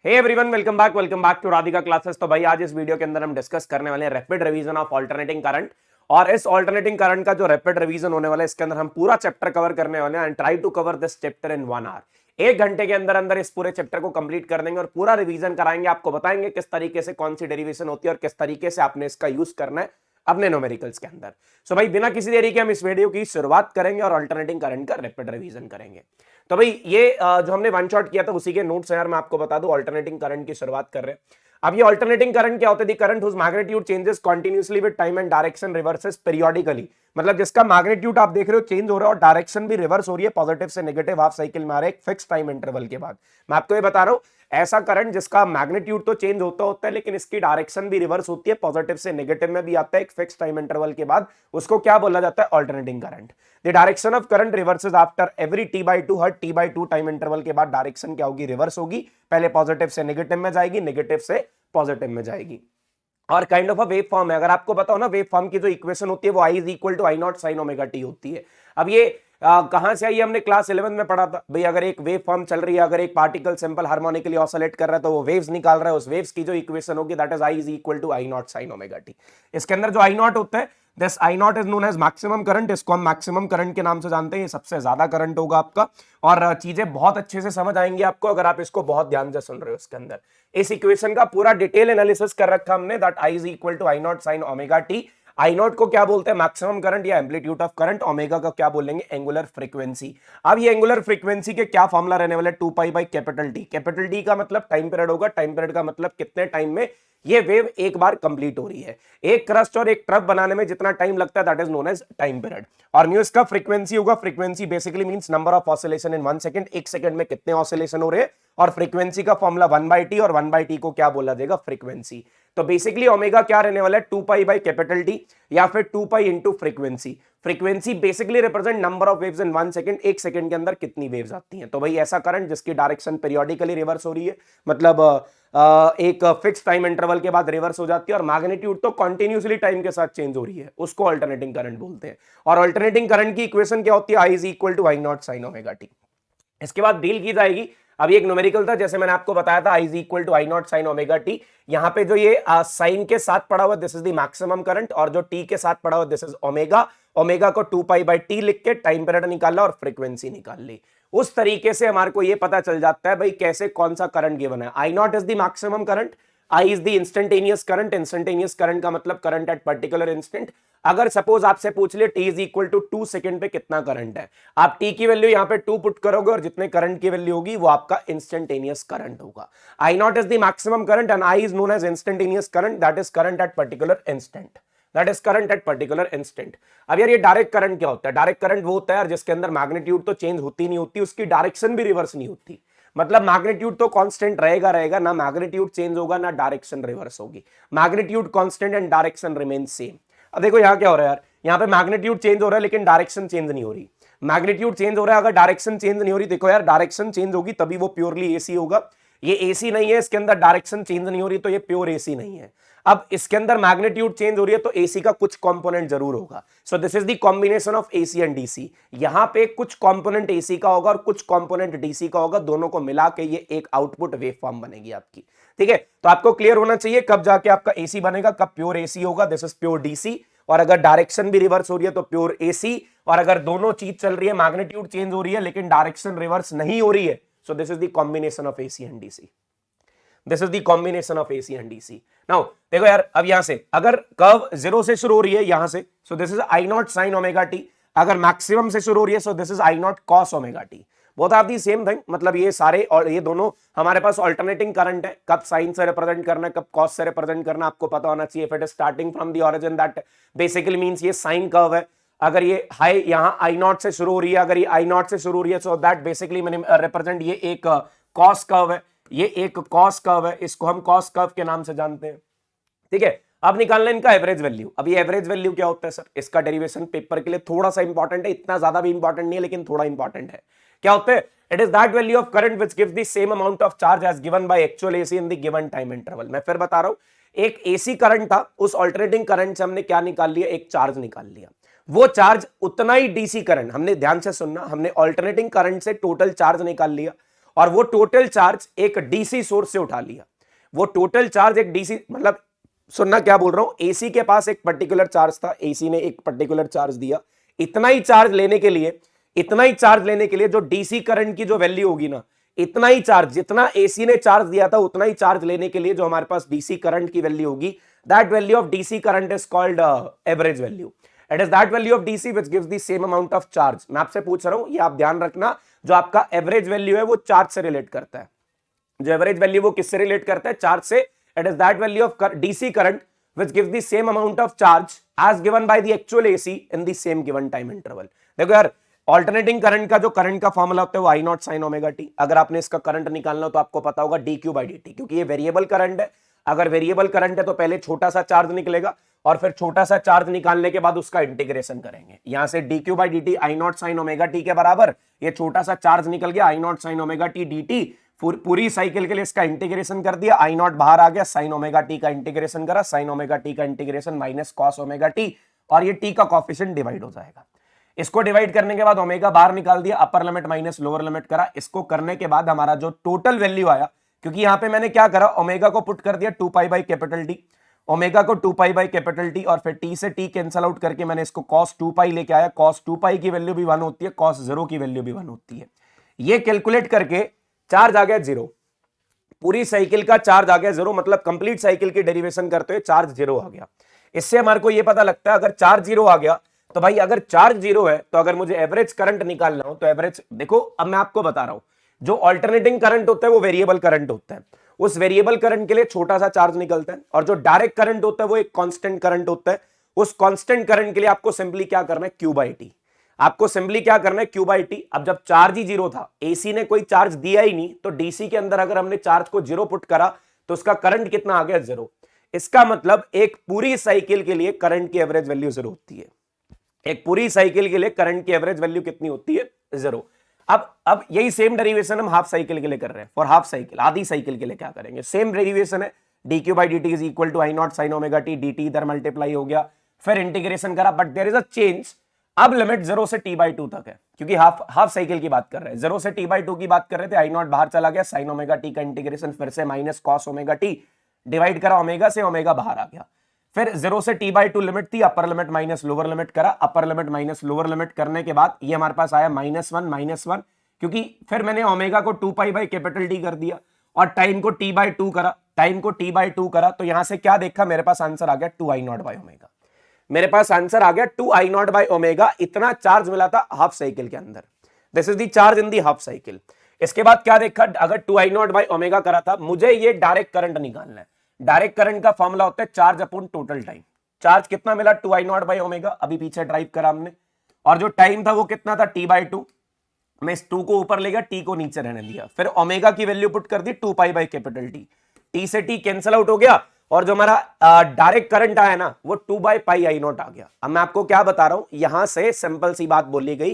Hey everyone, welcome back to Radhika classes. तो भाई आज इस वीडियो के अंदर हम डिस्कस करने वाले हैं rapid revision of alternating current. और इस अल्टरनेटिंग करंट का जो रैपिड रिवीजन होने वाला है, इसके अंदर हम पूरा चैप्टर कवर करने वाले हैं and try to cover this chapter in 1 hour. 1 घंटे के अंदर अंदर इस पूरे चैप्टर को कंप्लीट कर देंगे और पूरा रिवीजन कराएंगे। आपको बताएंगे किस तरीके से कौन सी डेरिवेशन होती है और किस तरीके से आपने इसका यूज करना है अपने न्यूमेरिकल्स के अंदर। सो भाई बिना किसी देरी के हम इस वीडियो की शुरुआत करेंगे और अल्टरनेटिंग करंट का रैपिड रिवीजन करेंगे। तो भाई ये जो हमने वन शॉट किया था उसी के नोट्स यार, मैं आपको बता दूं अल्टरनेटिंग करंट की शुरुआत कर रहे हैं। अब ये अल्टरनेटिंग करंट क्या होता है? The current whose magnitude changes continuously with time and direction reverses periodically. मतलब जिसका मैग्नीट्यूड आप देख रहे हो चेंज हो रहा है और डायरेक्शन भी रिवर्स हो रही है, पॉजिटिव से नेगेटिव हाफ साइकिल में आ रहा है एक फिक्स टाइम इंटरवल के बाद। मैं आपको ये बता रहा हूं, ऐसा करंट जिसका मैग्नीट्यूड तो चेंज होता है लेकिन इसकी डायरेक्शन भी रिवर्स होती है, पॉजिटिव से नेगेटिव में भी आता है एक फिक्स टाइम इंटरवल के बाद, उसको क्या बोला जाता है? Alternating current. The direction of current reverses after every t/2। Her t/2 time interval के बाद डायरेक्शन क्या होगी? रिवर्स होगी। पहले पॉजिटिव से नेगेटिव में जाएगी, नेगेटिव से पॉजिटिव में जाएगी। और kind of a wave form है। अगर आपको बताओ ना, वेव फॉर्म की जो इक्वेशन होती है वो I is equal to I0 sin omega T होती है। अब ये कहां से आई? हमने क्लास 11 में पढ़ा था भाई। अगर एक वेव फॉर्म चल रही है, अगर एक पार्टिकल सिंपल हार्मोनिकली ऑसिलेट कर रहा है तो वो वेव्स निकाल रहा है, उस वेव्स की जो इक्वेशन होगी that is I is equal to I0 sin omega T. इसके अंदर जो I0 होता है, this I0 is known as maximum current. इसको हम मैक्सिमम करंट के नाम से जानते हैं। ये सबसे ज्यादा करंट होगा आपका और चीजें बहुत अच्छे से समझ आएंगी आपको अगर आप इसको बहुत ध्यान से सुन रहे हो। इसके अंदर इस इक्वेशन का पूरा डिटेल एनालिसिस कर रखा हमने, that I is equal to I0 sin omega T. I0 को क्या बोलते हैं? मैक्सिमम करंट या एम्पलीट्यूड ऑफ करंट। ओमेगा का क्या बोलेंगे? Angular frequency. अब ये एंगुलर फ्रीक्वेंसी के क्या फॉर्मूला रहने वाला है? 2 pi capital T. Capital T का मतलब टाइम पीरियड होगा, टाइम पीरियड का मतलब कितने टाइम में ये वेव एक बार कंप्लीट हो रही है। एक क्रस्ट और एक ट्रफ बनाने में जितना टाइम लगता है that is known as time period. और म्यू इसका फ्रीक्वेंसी होगा। Frequency basically means number of oscillation in 1 second. एक सेकंड में कितने ऑसिलेशन हो रहे हैं। और फ्रीक्वेंसी का फॉर्मूला 1/t और 1/t को क्या बोला जाएगा? फ्रीक्वेंसी। तो बेसिकली ओमेगा क्या रहने वाला है? 2 पाई बाई कैपिटल टी या फिर 2 pi into frequency. Frequency basically represent number of waves in 1 second. एक सेकंड के अंदर कितनी वेव्स आती हैं। तो भाई ऐसा करंट जिसकी डायरेक्शन पीरियोडिकली रिवर्स हो रही है, मतलब एक फिक्स टाइम इंटरवल के बाद रिवर्स हो जाती है और मैग्नीट्यूड तो कंटिन्यूअसली टाइम के साथ चेंज हो रही है, उसको अल्टरनेटिंग करंट बोलते हैं। और अल्टरनेटिंग करंट की इक्वेशन क्या होती है? I is equal to I0 sin omega T. इसके बाद डील की जाएगी। अब एक न्यूमेरिकल था, जैसे मैंने आपको बताया था I is equal to I0 sin omega T. यहां पे जो ये साइन के साथ पड़ा हुआ this is the maximum current और जो टी के साथ पड़ा हुआ दिस इज ओमेगा। ओमेगा को 2 पाई बाई टी लिख के टाइम पीरियड निकाला और फ्रीक्वेंसी निकाल ली। उस तरीके से हमारे को ये पता चल जाता है भाई कैसे कौन सा करंट गिवन है। I0 is the maximum current, I is the instantaneous current. Instantaneous current का मतलब करंट एट पर्टिकुलर इंस्टेंट। अगर सपोज आपसे पूछ ले t is equal to 2 second पे कितना करंट है, आप t की वैल्यू यहां पे 2 पुट करोगे और जितने करंट की वैल्यू होगी वो आपका इंस्टेंटेनियस करंट होगा। I0 is the maximum current and I is known as instantaneous current, that is current at particular instant. That is current at particular instant. अब यार ये डायरेक्ट करंट क्या होता है? डायरेक्ट करंट वो होता है यार जिसके अंदर मैग्नीट्यूड तो चेंज होती नहीं होती, उसकी डायरेक्शन भी रिवर्स नहीं होती। मतलब मैग्नीट्यूड तो कांस्टेंट रहेगा, ना मैग्नीट्यूड चेंज होगा ना डायरेक्शन रिवर्स होगी। Magnitude constant and direction remain same. अब देखो यहां क्या हो रहा है यार, यहां पे मैग्नीट्यूड चेंज हो रहा है लेकिन डायरेक्शन चेंज नहीं हो रही। मैग्नीट्यूड चेंज हो रहा है, अगर डायरेक्शन चेंज नहीं हो रही, देखो यार डायरेक्शन चेंज होगी तभी वो प्योरली एसी होगा। ये एसी नहीं है, इसके अंदर डायरेक्शन चेंज नहीं हो रही तो ये प्योर एसी नहीं है। अब इसके अंदर मैग्नीट्यूड चेंज हो रही है तो एसी का कुछ कंपोनेंट जरूर होगा। सो this is the combination of AC and DC. यहां पे कुछ कंपोनेंट एसी का होगा और कुछ कंपोनेंट डीसी का होगा, दोनों को मिला के ये एक आउटपुट वेव फॉर्म बनेगी आपकी। ठीक है, तो आपको क्लियर होना चाहिए कब जाके आपका एसी बनेगा, कब प्योर एसी होगा, दिस इज प्योर डीसी। और अगर डायरेक्शन भी रिवर्स हो रही है तो प्योर एसी। और अगर दोनों चीज चल रही है, मैग्नीट्यूड चेंज हो रही है लेकिन डायरेक्शन रिवर्स नहीं हो रही है, so this is the combination of AC and DC. This is the combination of AC and DC. Now देखो यार, अब यहां से अगर कर्व 0 से शुरू हो रही है यहां से, so this is I0 sin omega T. अगर मैक्सिमम से शुरू हो रही है, so this is I0 cos omega T. Both are the same thing, मतलब ये सारे और ये दोनों हमारे पास अल्टरनेटिंग करंट है। कब साइन से रिप्रेजेंट करना है, कब कॉस से रिप्रेजेंट करना आपको पता होना चाहिए। If it is starting from the origin that basically means ये साइन कर्व है। अगर ये हाई यहां I0 से शुरू हो रही है, अगर ये I0 से शुरू हो रही है, सो दैट बेसिकली रिप्रेजेंट ये एक कॉस कर्व है। ये एक कॉस कर्व है, इसको हम कॉस कर्व के नाम से जानते हैं। ठीक है, अब निकालना इनका एवरेज वैल्यू। अब ये एवरेज वैल्यू क्या होता है सर? इसका डेरिवेशन पेपर के लिए थोड़ा सा इंपॉर्टेंट है, इतना ज्यादा भी इंपॉर्टेंट नहीं है लेकिन थोड़ा इंपॉर्टेंट है। क्या होता है? It is that value of current which gives the same amount of charge as given by actual AC in the given time interval. मैं फिर बता रहा हूं, एक एसी करंट था, उस अल्टरनेटिंग करंट से हमने क्या निकाल लिया? एक चार्ज निकाल लिया। वो चार्ज उतना ही डीसी करंट, हमने ध्यान से सुनना, हमने अल्टरनेटिंग करंट से टोटल चार्ज निकाल लिया और वो टोटल चार्ज एक डीसी सोर्स से उठा लिया, वो टोटल चार्ज एक डीसी, मतलब सुनना क्या बोल रहा हूं, एसी के पास एक पर्टिकुलर चार्ज था, एसी ने एक पर्टिकुलर चार्ज दिया, इतना ही चार्ज लेने के लिए, इतना ही चार्ज लेने के लिए जो डीसी करंट की जो वैल्यू होगी ना, इतना ही चार्ज, जितना एसी ने चार्ज दिया था उतना ही चार्ज लेने के लिए जो हमारे पास डीसी करंट की वैल्यू होगी, that value of DC current is called average value. It is that value of DC which gives the same amount of charge. मैं आपसे पूछ रहा हूं, ये आप ध्यान रखना, जो आपका एवरेज वैल्यू है वो चार्ज से रिलेट करता है. जो एवरेज वैल्यू वो किससे रिलेट करता है? चार्ज से. It is that value of DC current which gives the same amount of charge as given by the actual AC in the same given time interval. देखो यार, ऑल्टरनेटिंग करंट का जो current का formula होता है वो आई naught sine omega T. अगर आपने इसका करंट निकालना हो तो आपको पता होगा D Q by D T, क्योंकि ये वेरिएबल करंट है. अगर वेरिएबल करंट है तो पहले छोटा सा चार्ज निकलेगा और फिर छोटा सा चार्ज निकालने के बाद उसका इंटीग्रेशन करेंगे. यहां से D Q by D T I naught sine omega T के बराबर, ये छोटा सा चार्ज निकल गया, I naught sine omega T D T. पूरी साइकिल के लिए इसका इंटीग्रेशन कर दिया, आई नॉट बाहर आ गया, साइन ओमेगा टी का इंटीग्रेशन करा, साइन ओमेगा टी का integration minus cos omega T, और ये टी का कोएफिशिएंट डिवाइड हो जाएगा. इसको डिवाइड करने के बाद ओमेगा बाहर निकाल दिया, अपर लिमिट माइनस लोअर लिमिट करा. इसको करने के बाद हमारा जो टोटल वैल्यू आया, क्योंकि यहां पे मैंने क्या करा, ओमेगा को पुट कर दिया 2 pi by capital T, omega को 2 पाई बाई कैपिटल टी, और फिर टी से टी कैंसल आउट करके मैंने इसको cos 2 पाई लेके आया. cos 2 पाई की वैल्यू भी 1 होती है, cos 0 की वैल्यू भी 1 होती है. ये कैलकुलेट करके चार्ज आ गया 0, पूरी साइकिल का चार्ज आ गया 0, मतलब कंप्लीट साइकिल की डेरिवेशन करते हुए चार्ज 0 आ गया. इससे हमारे को ये पता लगता है अगर चार्ज 0 आ गया तो भाई, अगर चार्ज 0 है तो अगर मुझे एवरेज करंट निकालना हो तो एवरेज, देखो अब मैं आपको बता रहा हूं, जो अल्टरनेटिंग करंट होता है वो वेरिएबल करंट होता है. उस वेरिएबल करंट के लिए छोटा सा चार्ज निकलता है, और जो डायरेक्ट करंट होता है वो एक कांस्टेंट करंट होता है. उस कांस्टेंट करंट के लिए आपको सिंपली क्या करना है, क्यू बाई टी. आपको सिंपली क्या करना है, क्यू बाई टी. अब जब चार्ज ही 0 था, एसी ने कोई चार्ज दिया ही नहीं, तो डीसी के अंदर अगर हमने चार्ज को 0 पुट करा तो उसका करंट कितना आ गया, 0. इसका मतलब एक पूरी साइकिल के लिए करंट की एवरेज वैल्यू 0 होती है. एक पूरी साइकिल के लिए करंट की एवरेज वैल्यू कितनी होती है, 0. अब यही सेम डेरिवेशन हम हाफ साइकिल के लिए कर रहे हैं. फॉर हाफ साइकिल, आधी साइकिल के लिए क्या करेंगे, सेम डेरिवेशन है, D Q by D T is equal to I naught sine omega T, D T इधर मल्टीप्लाई हो गया, फिर इंटीग्रेशन करा, but there is a change. अब लिमिट 0 से t बाई 2 तक है, क्योंकि हाफ साइकिल की बात कर रहे हैं. 0 से t बाई 2 की बात कर रहे थे, आई नॉट बाहर चला गया, साइन ओमेगा टी का इंटीग्रेशन, फिर से minus cos omega T, divide करा ओमेगा से, ओमेगा बाहर आ गया. फिर 0 से t बाई 2 लिमिट थी, upper limit minus lower limit करा, upper limit minus lower limit करने के बाद ये हमारे पास आया -1, क्योंकि फिर मैंने ओमेगा को 2 पाई बाई कैपिटल टी कर दिया और टाइम को t बाई 2 करा, तो यहां से क्या देखा, मेरे पास आंसर आ गया 2 आई नॉट बाई ओमेगा. मेरे पास आंसर आ गया 2 आई नॉट बाई ओमेगा. इतना चार्ज मिला था हाफ साइकिल के अंदर. This is the charge in the half cycle. इसके बाद क्या देखा, अगर 2 आई नॉट बाई ओमेगा करा था, मुझे ये डायरेक्ट करंट निकालना है. डायरेक्ट करंट का फॉर्मूला होता है charge upon total time. Charge कितना मिला, 2 आई नॉट बाई ओमेगा, अभी पीछे ड्राइव करा हमने, और जो टाइम था वो कितना था, t बाई 2. मैं इस 2 को ऊपर ले गया, t को नीचे रहने दिया, फिर ओमेगा की वैल्यू पुट कर दी 2 pi by capital T, t से t कैंसिल आउट हो गया, और जो हमारा डायरेक्ट करंट आया ना वो 2 बाई पाई आई नॉट आ गया. अब मैं आपको क्या बता रहा हूं, यहां से सिंपल सी बात बोली गई,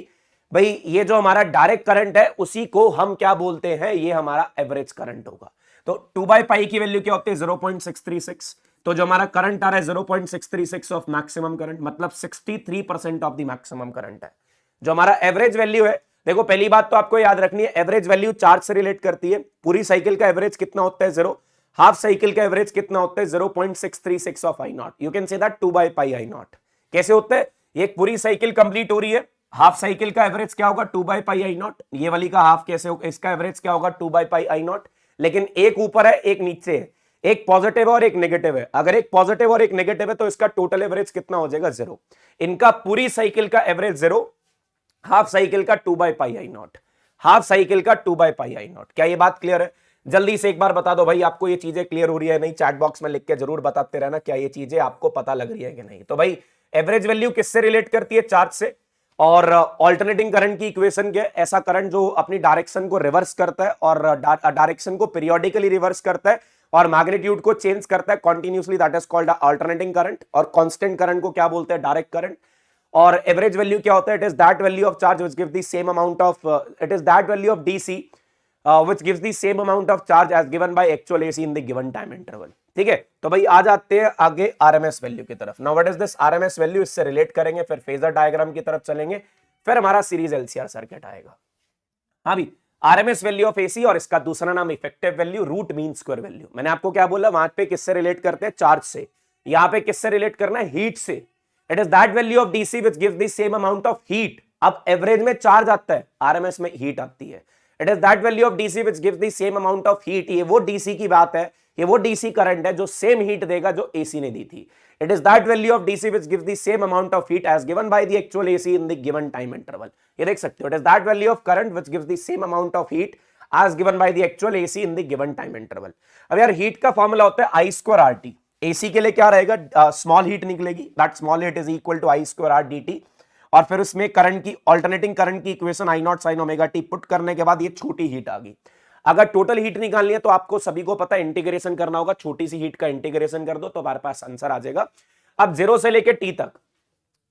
भाई ये जो हमारा डायरेक्ट करंट है उसी को हम क्या बोलते हैं, ये हमारा एवरेज करंट होगा. तो 2 बाई पाई की वैल्यू क्या होती है, 0.636. तो जो हमारा करंट आ रहा है 0.636 ऑफ मैक्सिमम करंट, मतलब 63% ऑफ द मैक्सिमम करंट है. जो हमारा एवरेज वैल्यू है, देखो पहली बात तो आपको याद रखनी है, एवरेज वैल्यू चार्ज से रिलेट करती है. पूरी साइकिल का एवरेज कितना होता है, 0. हाफ साइकिल का एवरेज कितना होता है, 0.636 of I not. You can say that 2 by pi I not. कैसे होता है, एक पूरी साइकिल कंप्लीट हो रही है, हाफ साइकिल का एवरेज क्या होगा, 2 बाई पाई आई नॉट. ये वाली का हाफ कैसे होगा, इसका एवरेज क्या होगा, 2 बाई पाई आई नॉट. लेकिन एक ऊपर है एक नीचे है, एक पॉजिटिव और एक नेगेटिव है. अगर एक पॉजिटिव और एक नेगेटिव है तो इसका टोटल एवरेज कितना हो जाएगा, 0. इनका पूरी साइकिल का एवरेज 0, हाफ साइकिल का 2 by pi I not, half cycle का 2 बाई पाई आई नॉट. क्या ये बात क्लियर है? जल्दी से एक बार बता दो भाई, आपको ये चीजें क्लियर हो रही है नहीं, चैट बॉक्स में लिख के जरूर बताते रहना क्या ये चीजें आपको पता लग रही है कि नहीं. तो भाई एवरेज वैल्यू किससे रिलेट करती है, चार्ज से. और ऑल्टरनेटिंग करंट की इक्वेशन क्या है, ऐसा करंट जो अपनी डायरेक्शन को रिवर्स करता है और डायरेक्शन को पीरियोडिकली रिवर्स करता है और मैग्नीट्यूड को चेंज करता है continuously, that is called alternating current. और कांस्टेंट करंट को क्या बोलते हैं, डायरेक्ट करंट. और एवरेज वैल्यू क्या होता है, it is that value of charge which gives the same amount of, it is that value of DC which gives the same amount of charge as given by actual AC in the given time interval. ठीक है, तो भाई आ जाते हैं आगे RMS value की तरफ. Now what is this RMS value, इससे रिलेट करेंगे, फिर फेजर डायग्राम की तरफ चलेंगे, फिर हमारा सीरीज LCR सर्किट आएगा. हाँ भी आरएमएस वैल्यू ऑफ एसी और इसका दूसरा नाम effective value, root mean square value. मैंने आपको क्या बोला, वहां पे किससे रिलेट करते हैं, चार्ज से, यहां पे किससे रिलेट करना है, हीट से। It is that value of DC which gives the same amount of heat. अब एवरेज में चार्ज आता है, आरएमएस में हीट आती है। It is that value of DC which gives the same amount of heat. ये वो डीसी की बात है, ये वो डीसी करंट है जो सेम हीट देगा जो एसी ने दी थी। It is that value of DC which gives the same amount of heat as given by the actual AC in the given time interval. ये देख सकते हो, it is that value of current which gives the same amount of heat as given by the actual AC in the given time interval. अब यार heat का formula होता है I square RT। AC के लिए क्या रहेगा, स्मॉल हीट निकलेगी, that small heat is equal to I square R dt। और फिर उसमें करंट की, ऑल्टरनेटिंग करंट की equation I not sine omega T put करने के बाद ये छोटी हीट आ गई। अगर टोटल हीट निकालनी है तो आपको सभी को पता है इंटीग्रेशन करना होगा, छोटी सी हीट का इंटीग्रेशन कर दो तो हमारे पास आंसर आ जाएगा। अब 0 से लेके टी तक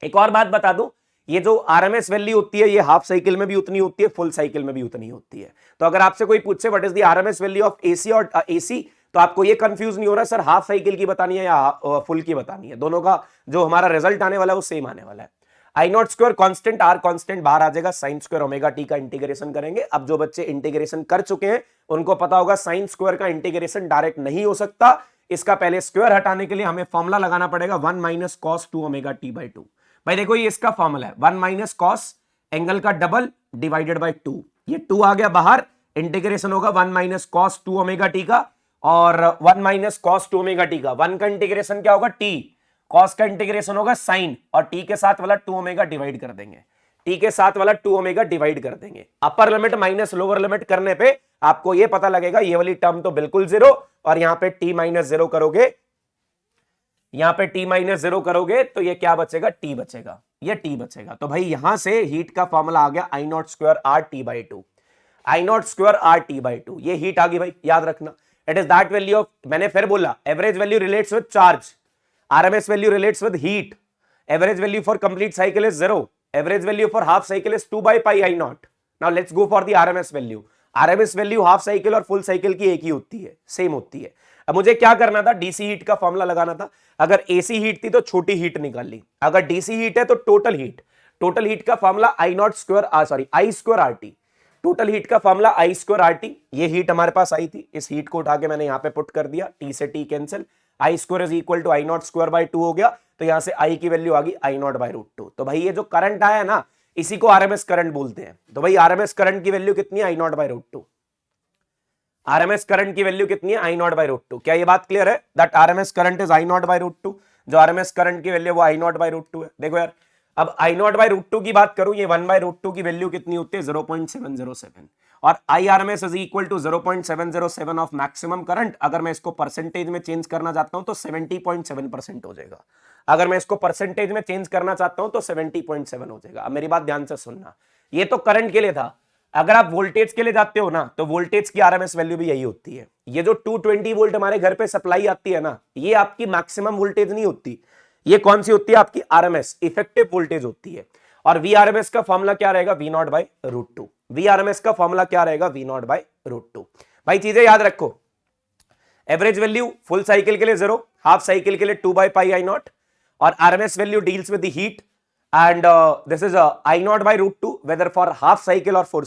एक और बात बता दूं, ये जो आरएमएस वैल्यू होती है ये हाफ साइकिल में भी उतनी होती है, फुल साइकिल में भी उतनी होती है। तो अगर आपसे कोई पूछे what is the RMS value of AC और एसी, तो आपको ये कंफ्यूज नहीं हो रहा सर हाफ साइकिल की बतानी है या फुल की बतानी है, दोनों का जो हमारा रिजल्ट आने वाला है वो सेम आने वाला है। I naught square constant, R constant बाहर आ जाएगा, साइन स्क्वायर ओमेगा टी का इंटीग्रेशन करेंगे। अब जो बच्चे इंटीग्रेशन कर चुके हैं उनको पता होगा साइन स्क्वायर का इंटीग्रेशन डायरेक्ट नहीं हो सकता, इसका पहले स्क्वायर हटाने के लिए हमें फॉर्मूला लगाना पड़ेगा 1 minus cos 2 omega T by 2। भाई देखो ये इसका फॉर्मूला है 1 माइनस कॉस एंगल का डबल डिवाइडेड बाई 2, ये 2 आ गया बाहर, इंटीग्रेशन होगा 1 माइनस कॉस 2 ओमेगा टी का और 1 माइनस कॉस 2 ओमेगा टी का। 1 का इंटीग्रेशन क्या होगा टी, कॉस का इंटीग्रेशन होगा साइन और टी के साथ वाला 2 ओमेगा डिवाइड कर देंगे, टी के साथ वाला 2 ओमेगा डिवाइड कर देंगे। अपर लिमिट माइनस लोअर लिमिट करने पे आपको ये पता लगेगा ये वाली टर्म तो बिल्कुल जीरो, और यहां पे टी माइनस जीरो करोगे, यहां पे टी माइनस जीरो करोगे तो ये क्या बचेगा, टी बचेगा, ये टी बचेगा। तो भाई यहां से हीट का फॉर्मूला आ गया I naught square R T by 2, I naught square R T by 2, ये हीट आ गई भाई, याद रखना। It is that value of, मैंने फिर बोला average value relates with charge, RMS value relates with heat, average value for complete cycle is 0, average value for half cycle is 2 by pi I naught। Now let's go for the RMS value। RMS value half cycle और full cycle की एक ही होती है, same होती है। अब मुझे क्या करना था, डीसी हीट का फॉर्मूला लगाना था। अगर एसी हीट थी तो छोटी हीट निकाल ली, अगर डीसी हीट है तो टोटल हीट, टोटल हीट का formula I naught square sorry I square R T, total heat का formula I square R T. ये हीट हमारे पास आई थी, इस हीट को उठा के मैंने यहां पे पुट कर दिया, टी से T cancel, I square is equal to I naught square by 2 हो गया, तो यहां से आई की वैल्यू आ गई आई नॉट बाई रूट 2। तो भाई ये जो करंट आया है ना इसी को आरएमएस करंट बोलते हैं। तो भाई आरएमएस करंट की वैल्यू कितनी है, I naught by root 2। RMS current की वैल्यू कितनी है, आई नॉट बाई रूट 2। क्या ये बात क्लियर है, that RMS current is I naught by root 2, जो आरएमएस करंट की वैल्यू वो आई नॉट बाई रूट 2 है। देखो यार अब आई नॉट बाई रूट 2 की बात करूं, ये 1 बाई रूट 2 की वैल्यू कितनी होती है, 0.707, और I RMS is equal to 0.707 of maximum current. अगर मैं इसको परसेंटेज में चेंज करना चाहता हूं तो 70.7% हो जाएगा, अगर मैं इसको परसेंटेज में चेंज करना चाहता हूं तो 70.7 हो जाएगा। अब मेरी बात ध्यान से सुनना, ये तो करंट के लिए था, अगर आप वोल्टेज के लिए जाते हो ना तो वोल्टेज की आरएमएस वैल्यू भी यही होती है। ये जो 220 वोल्ट हमारे घर पे सप्लाई आती है ना, ये आपकी मैक्सिमम वोल्टेज नहीं होती, ये कौन सी होती है, आपकी आरएमएस इफेक्टिव वोल्टेज होती है। और वी आरएमएस का फॉर्मूला क्या रहेगा, V naught by root 2। V RMS का फॉर्मूला क्या रहेगा, वी नॉट बाई रूट 2। भाई चीजें याद रखो, एवरेज वैल्यू फुल साइकिल के लिए 0, हाफ साइकिल के लिए 2 बाई पाई आई नॉट, और RMS value deals with the heat and this is I naught by root 2 whether for half cycle और फुल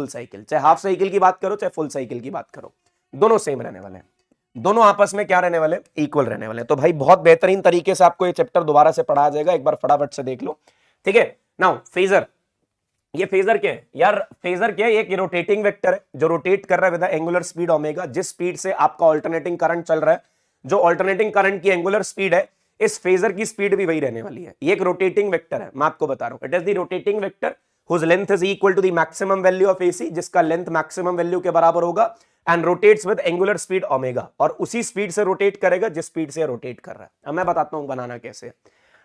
साइकिल। चाहे हाफ साइकिल की बात करो चाहे फुल साइकिल की बात करो, दोनों सेम रहने वाले हैं, दोनों आपस में क्या रहने वाले, इक्वल रहने वाले। तो भाई बहुत बेहतरीन तरीके से आपको ये चैप्टर दोबारा से पढ़ाया जाएगा, एक बार फटाफट से देख लो, ठीक है। नाउ फेजर, ये फेजर क्या है यार, फेजर क्या है, एक रोटेटिंग वेक्टर है जो रोटेट कर रहा है विद एंगुलर स्पीड ओमेगा। जिस स्पीड से आपका ऑल्टरनेटिंग करंट चल रहा है, जो ऑल्टरनेटिंग करंट की एंगुलर स्पीड है, इस फेजर की स्पीड भी वही रहने वाली है। ये एक रोटेटिंग वेक्टर है, मैं आपको बता रहा हूं, it is the rotating vector whose length is equal to the maximum value of AC, जिसका लेंथ मैक्सिमम वैल्यू के बराबर होगा, and rotates with angular speed omega, और उसी स्पीड से रोटेट करेगा जिस स्पीड से रोटेट कर रहा है। अब मैं बताता हूं बनाना कैसे।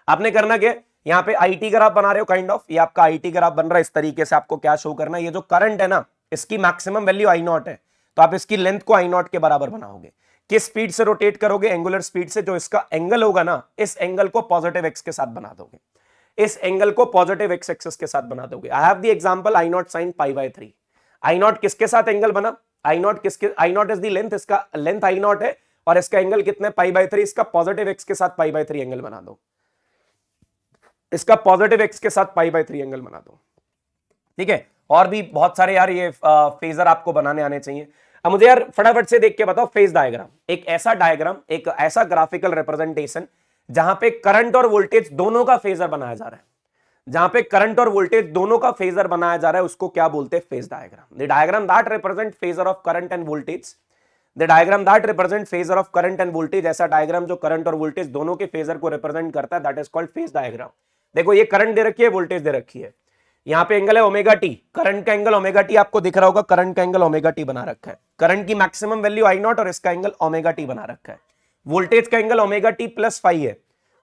आपने करना क्या, यहाँ पे आईटी ग्राफ बना रहे हो काइंड ऑफ, ये आपका आईटी ग्राफ बन रहा है। इस तरीके से आपको क्या शो करना है, ये जो करंट है ना इसकी मैक्सिमम वैल्यू आई नॉट है, तो आप इसकी लेंथ को आई नॉट के बराबर बनाओगे। किस स्पीड से रोटेट करोगे, एंगुलर स्पीड से। जो इसका एंगल होगा ना, इस एंगल को पॉजिटिव एक्स के साथ बना दोगे, इस एंगल को पॉजिटिव एक्स एक्सिस के साथ बना दोगे। I have the example I naught sign pi bye 3। I not किसके साथ एंगल बना, आई नॉट किसके, आई नॉट इज द लेंथ, इसका लेंथ आई नॉट है और इसका एंगल कितने, पाई बाय 3। इसका पॉजिटिव एक्स के साथ पाई बाय 3 एंगल बना दो, इसका पॉजिटिव एक्स के साथ पाई बाय 3 एंगल बना दो, ठीक है। और भी बहुत सारे यार ये फेजर आपको बनाने आने चाहिए। अब मुझे यार फटाफट से देख के बताओ, फेज डायग्राम एक ऐसा डायग्राम, एक ऐसा ग्राफिकल रिप्रेजेंटेशन जहां पे करंट और वोल्टेज दोनों का फेजर बनाया जा रहा है, जहां पे करंट और वोल्टेज दोनों का फेजर बनाया जा रहा है, उसको क्या बोलते हैं? Phase diagram. The diagram that represent phasor of current and voltage, the diagram that represent phasor of current and voltage, ऐसा डायग्राम जो करंट और वोल्टेज दोनों के फेजर को रिप्रेजेंट करता है, that is called phase diagram. देखो ये करंट दे रखी है, वोल्टेज दे रखी है, यहाँ पे एंगल है ओमेगा टी, करंट का एंगल ओमेगा टी आपको दिख रहा होगा, करंट का एंगल ओमेगा टी बना रखा है, करंट की मैक्सिमम वैल्यू आई नॉट और इसका एंगल ओमेगा टी बना रखा है। वोल्टेज का angle omega T plus five है,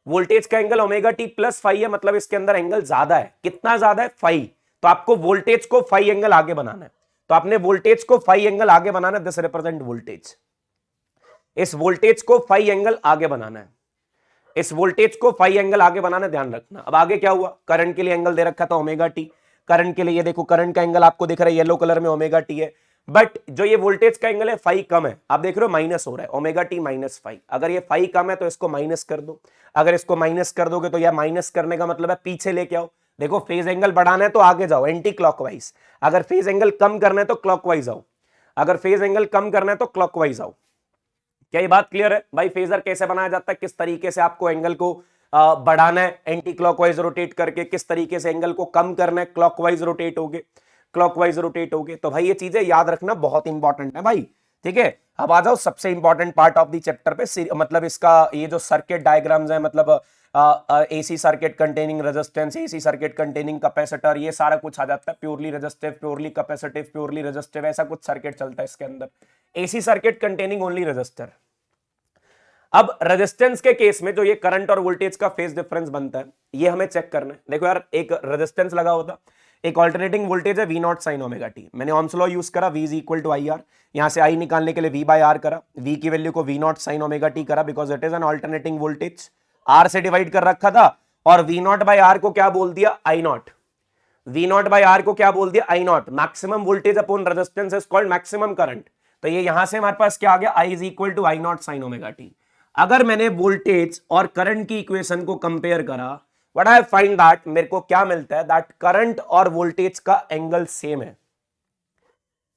वोल्टेज का angle omega T plus five है, मतलब इसके अंदर एंगल ज्यादा है। कितना ज्यादा है? फाइव। तो आपको वोल्टेज को फाइव एंगल आगे बनाना है, तो आपने वोल्टेज को फाइव एंगल आगे बनाना है, दिस रिप्रेजेंट वोल्टेज। इस वोल्टेज को फाइव एंगल आगे बनाना है, इस वोल्टेज को फाइव एंगल आगे बनाना, ध्यान रखना। अब आगे क्या हुआ? करंट के लिए एंगल दे रखा था ओमेगा टी, करंट के लिए ये देखो करंट का एंगल आपको दिख रहा है येलो कलर में ओमेगा टी है, बट जो ये वोल्टेज का एंगल है फाइव कम है, आप देख रहे हो माइनस हो रहा है, ओमेगा टी माइनस फाइव। अगर ये फाइव कम है तो इसको माइनस कर दो, अगर इसको माइनस कर दोगे तो यह माइनस करने का मतलब है पीछे लेके आओ। देखो फेज एंगल बढ़ाना है तो आगे जाओ एंटी क्लॉकवाइज, अगर फेज एंगल कम करना है तो क्लॉकवाइज आओ, अगर फेज एंगल कम करना है तो क्लॉकवाइज आओ। क्या ये बात क्लियर है भाई? फेजर कैसे बनाया जाता है, किस तरीके से आपको एंगल को बढ़ाना है एंटी क्लॉकवाइज रोटेट करके, किस तरीके से एंगल को कम करना है क्लॉकवाइज रोटेट होगे, क्लॉकवाइज रोटेट होगे। तो भाई ये चीजें याद रखना बहुत इंपॉर्टेंट है भाई, ठीक है। अब आ जाओ सबसे important part of the chapter पे, मतलब इसका ये जो सर्किट डायग्राम्स है, मतलब AC circuit containing resistance, AC circuit containing capacitor, ये सारा कुछ आ जाता है। Purely resistive, purely capacitive, purely resistive, ऐसा कुछ सर्किट चलता है इसके अंदर। AC circuit containing only resistor. अब रेजिस्टेंस के केस में जो ये करंट और वोल्टेज का फेज डिफरेंस बनता है, ये हमें चेक करना है। देखो यार एक रेजिस्टेंस लगा होता, एक ऑल्टरनेटिंग वोल्टेज है V naught sine omega T, मैंने ओम्स लॉ यूज करा, V is equal to I R, यहां से आई निकालने के लिए V बाय आर करा, V की वैल्यू को V naught sine omega T करा, because it is an alternating voltage, R से डिवाइड कर रखा था, और वी नॉट बाय आर को क्या बोल दिया? I naught. V naught by R को क्या बोल दिया? I naught. Maximum voltage upon resistance is called maximum current. तो ये यहां से हमारे पास क्या आ गया? I is equal to I naught sine omega T. अगर मैंने वोल्टेज और करंट की इक्वेशन को कंपेयर करा, व्हाट आई फाइंड दैट, मेरे को क्या मिलता है? दैट करंट और वोल्टेज का एंगल सेम है,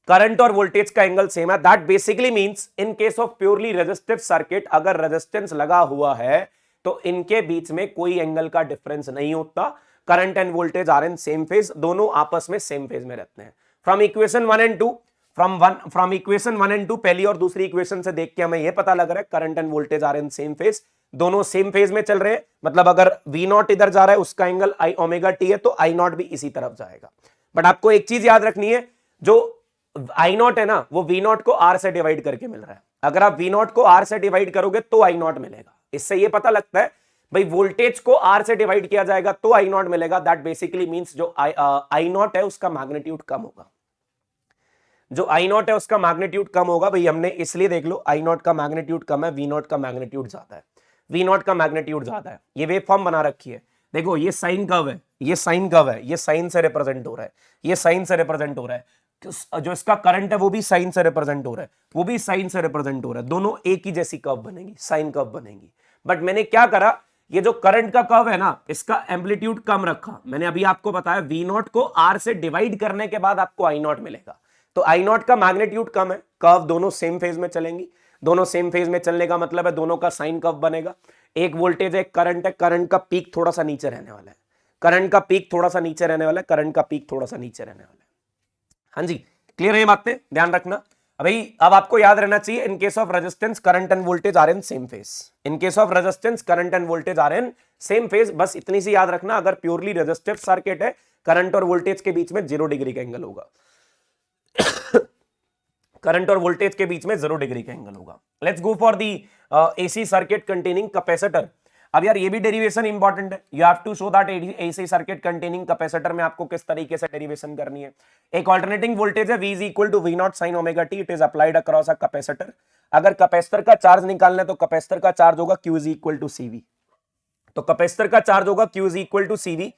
करंट और वोल्टेज का एंगल सेम है। That basically means in case of purely resistive circuit, अगर रेजिस्टेंस लगा हुआ है तो इनके बीच में कोई एंगल का डिफरेंस नहीं होता। Current and voltage are in same phase, दोनों आपस में सेम फेज में रहते हैं। From equation 1 and 2, from equation 1 and 2, पहली और दूसरी इक्वेशन से देख के हमें यह पता लग रहा है current and voltage are in same phase, दोनों सेम फेज में चल रहे हैं। मतलब अगर V नॉट इधर जा रहा है उसका एंगल आई ओमेगा टी है, तो आई नॉट भी इसी तरफ जाएगा। बट आपको एक चीज याद रखनी है, जो आई नॉट है ना, वो V नॉट को R से डिवाइड करके मिल रहा है। अगर आप V नॉट को R से डिवाइड करोगे तो आई नॉट मिलेगा। इससे ये पता लगता है भाई वोल्टेज को R से डिवाइड किया जाएगा तो आई नॉट मिलेगा। दैट बेसिकली मींस जो आई नॉट है उसका मैग्नीट्यूड कम होगा, जो आई नॉट है उसका मैग्नीट्यूड कम होगा। भाई हमने इसलिए देख लो, आई नॉट का मैग्नीट्यूड कम है, V नॉट का मैग्नीट्यूड ज्यादा है, V नॉट का मैग्नीट्यूड ज्यादा है। ये वेव फॉर्म बना रखी है, देखो ये साइन कर्व है, ये साइन कर्व है, ये साइन से रिप्रेजेंट हो रहा है, ये साइन से रिप्रेजेंट हो रहा है। जो इसका करंट है वो भी साइन से रिप्रेजेंट हो रहा है, वो भी साइन से रिप्रेजेंट हो रहा है, दोनों एक ही जैसी कर्व बनेगी, साइन कर्व बनेगी। बट मैंने क्या करा, ये जो करंट का कर्व है ना, इसका एम्पलीट्यूड कम रखा। मैंने अभी आपको बताया V नॉट को R से डिवाइड करने के बाद आपको आई नॉट मिलेगा, तो आई नॉट का मैग्नीट्यूड कम है, कर्व दोनों सेम फेज में चलेंगी। दोनों सेम फेज में चलने का मतलब है दोनों का साइन कर्व बनेगा। एक वोल्टेज है, एक करंट है, करंट का पीक थोड़ा सा नीचे रहने वाला है, करंट का पीक थोड़ा सा नीचे रहने वाला है, करंट का पीक थोड़ा सा नीचे रहने वाला है। हाँ जी, क्लियर है ये बातें? ध्यान रखना। अभी अब आपको याद रहना चाहिए, in case of resistance current and voltage are in same phase, in case of resistance current and voltage are in same phase. बस इतनी सी याद रखना, अगर प्योरली रेजिस्टिव सर्किट है, करंट और वोल्टेज के बीच में 0 डिग्री का एंगल होगा करंट और वोल्टेज के बीच में 0 डिग्री का एंगल होगा। Let's go for the AC circuit containing capacitor. अब यार ये भी डेरिवेशन इंपॉर्टेंट है, you have to show that AC circuit containing capacitor में आपको किस तरीके से डेरिवेशन करनी है। एक ऑल्टरनेटिंग वोल्टेज है, V is equal to V naught sine omega T, it is applied across a capacitor. अगर कैपेसिटर का चार्ज निकालना है तो कैपेसिटर का चार्ज होगा Q is equal to CV, तो कैपेसिटर का चार्ज होगा Q is equal to CV,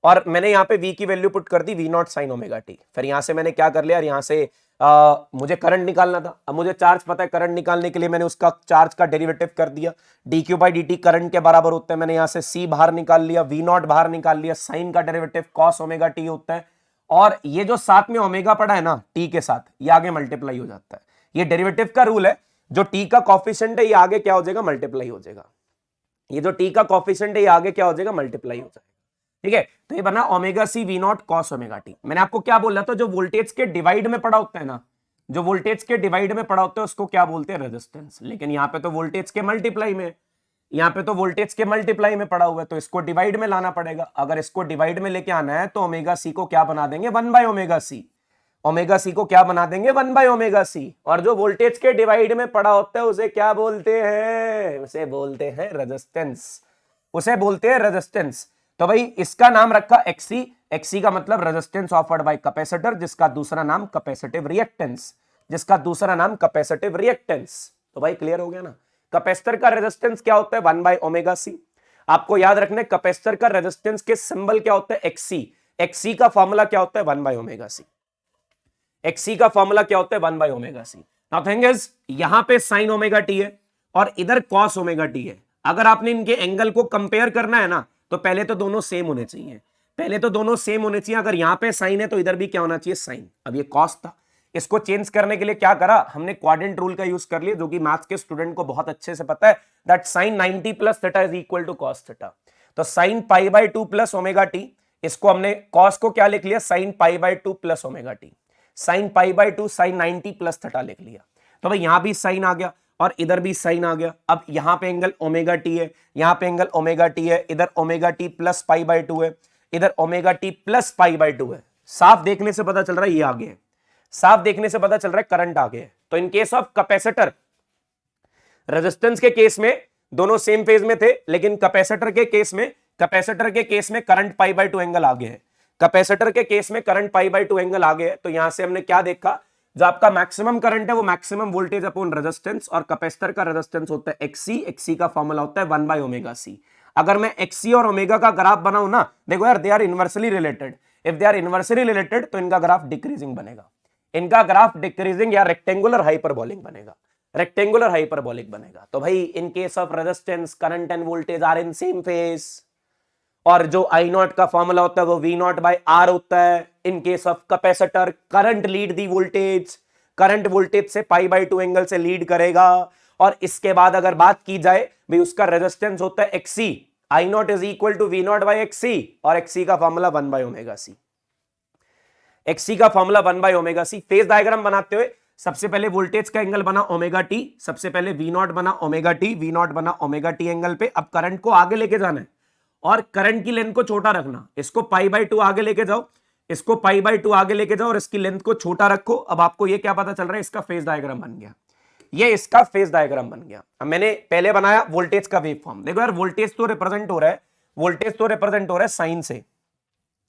और मैंने यहाँ पे V की वैल्यू पुट कर दी V not sine omega T. फिर यहां से मैंने क्या कर लिया, यहां से मुझे करंट निकालना था, अब मुझे चार्ज पता है, करंट निकालने के लिए मैंने उसका चार्ज का डेरिवेटिव कर दिया, dq बाई dt करंट के बराबर होता है। मैंने यहां से C बाहर निकाल लिया, V नॉट बाहर निकाल लिया, साइन का डेरिवेटिव cos ओमेगा t होता है, और ये जो साथ में ओमेगा पड़ा है ना टी के साथ, ये आगे मल्टीप्लाई हो जाता है। ये डेरिवेटिव का रूल है, जो टी का कॉफिशिएंट है ये आगे क्या हो जाएगा, मल्टीप्लाई हो जाएगा। ये जो टी का कॉफिशिएंट है ये आगे क्या हो जाएगा, मल्टीप्लाई हो जाएगा। ठीक है, तो ये बना omega C V naught cos omega T. मैंने आपको क्या बोला था, जो वोल्टेज के डिवाइड में पड़ा होता है ना, जो वोल्टेज के डिवाइड में पड़ा होता है उसको क्या बोलते हैं, रेजिस्टेंस। लेकिन यहाँ पे तो वोल्टेज के मल्टीप्लाई में, यहाँ पे तो वोल्टेज के मल्टीप्लाई में पड़ा हुआ है, तो इसको डिवाइड में लाना पड़ेगा। अगर इसको डिवाइड में लेके आना है तो ओमेगा सी को क्या बना देंगे, 1 by omega C. Omega C को क्या बना देंगे, 1 बाय ओमेगा सी। और जो वोल्टेज के डिवाइड में पड़ा होता है उसे क्या बोलते हैं, उसे बोलते हैं रेजिस्टेंस, उसे बोलते हैं रेजिस्टेंस। तो भाई इसका नाम रखा एक्सी, एक्सी का मतलब रेजिस्टेंस ऑफर्ड बाय कैपेसिटर, जिसका दूसरा नाम कैपेसिटिव रिएक्टेंस, जिसका दूसरा नाम कैपेसिटिव रिएक्टेंस। तो भाई क्लियर हो गया ना, कैपेसिटर का रेजिस्टेंस क्या होता है, 1 बाय ओमेगा सी। आपको याद रखना है कैपेसिटर का रेजिस्टेंस के सिंबल क्या होता है, एक्सी। एक्सी का फॉर्मूला क्या होता है, 1 बाय ओमेगा सी। एक्सी का फॉर्मूला क्या होता है, 1 by omega C. Now thing is, यहां पे साइन ओमेगा टी है और इधर कॉस ओमेगा टी है। अगर आपने इनके एंगल को कंपेयर करना है ना, तो पहले तो दोनों सेम होने चाहिए, पहले तो दोनों सेम होने चाहिए। अगर यहां पे साइन है तो इधर भी क्या होना चाहिए, साइन। अब ये कॉस था, इसको चेंज करने के लिए क्या करा हमने, क्वाड्रेंट रूल का यूज कर लिया, जो कि मैथ्स के स्टूडेंट को बहुत अच्छे से पता है, that sine 90 plus theta is equal to cos theta. तो sine pi by 2 plus omega T, इसको हमने कॉस को क्या लिख लिया, sine pi by 2 plus omega T. Sine pi by 2 sine 90 plus theta लिख लिया। तो भाई यहां भी साइन आ गया और इधर भी साइन आ गया। अब यहां पे एंगल ओमेगा टी है, यहां पे एंगल ओमेगा टी है, इधर omega T plus pi by 2 है, इधर omega T plus pi by 2 है। साफ देखने से पता चल रहा है ये आगे है, साफ देखने से पता चल रहा है करंट आगे है। तो इन केस ऑफ कैपेसिटर, रेजिस्टेंस के केस में दोनों सेम फेज में थे, लेकिन कैपेसिटर के केस में, कैपेसिटर के केस में करंट पाई बाय 2 एंगल आगे है। कैपेसिटर के केस में करंट पाई बाय 2 एंगल आगे है। तो यहां से हमने क्या देखा, जो आपका मैक्सिमम करंट है वो मैक्सिमम वोल्टेज अपॉन रेजिस्टेंस, और कैपेसिटर का रेजिस्टेंस होता है एक्सी, एक्सी का फॉर्मूला होता है 1 बाय ओमेगा सी। अगर मैं एक्सी और ओमेगा का ग्राफ बनाऊं ना, देखो यार they are inversely related, if they are inversely related तो इनका ग्राफ डिक्रीजिंग बनेगा, इनका ग्राफ डिक्रीजिंग या रेक्टेंगुलर हाइपरबोलिक बनेगा, रेक्टेंगुलर हाइपरबोलिक बनेगा। तो भाई in case of resistance current and voltage are in same phase, और जो आई नॉट का फॉर्मूला होता है वो वी नॉट बाय आर होता है। इन case of capacitor current lead the voltage, current voltage से पाई बाय 2 एंगल से लीड करेगा। और इसके बाद अगर बात की जाए भाई उसका रेजिस्टेंस होता है XC, I naught is equal to V naught by XC, और एक्सी का formula 1 by omega C, XC का formula 1 by omega C. Phase diagram बनाते हुए सबसे पहले वोल्टेज का एंगल बना ओमेगा टी, सबसे पहले वी नॉट बना ओमेगा टी, वी नॉट बना ओमेगा टी एंगल पे। अब करंट को आगे लेके जाना है और करंट की लेंथ को छोटा रखना, इसको पाई बाय 2 आगे लेके जाओ, इसको पाई बाय 2 आगे लेके जाओ और इसकी लेंथ को छोटा रखो। अब आपको ये क्या पता चल रहा है, इसका फेज डायग्राम बन गया, ये इसका फेज डायग्राम बन गया। अब मैंने पहले बनाया वोल्टेज का वेव फॉर्म। देखो यार वोल्टेज तो रिप्रेजेंट हो रहा है, वोल्टेज तो रिप्रेजेंट हो रहा है साइन से,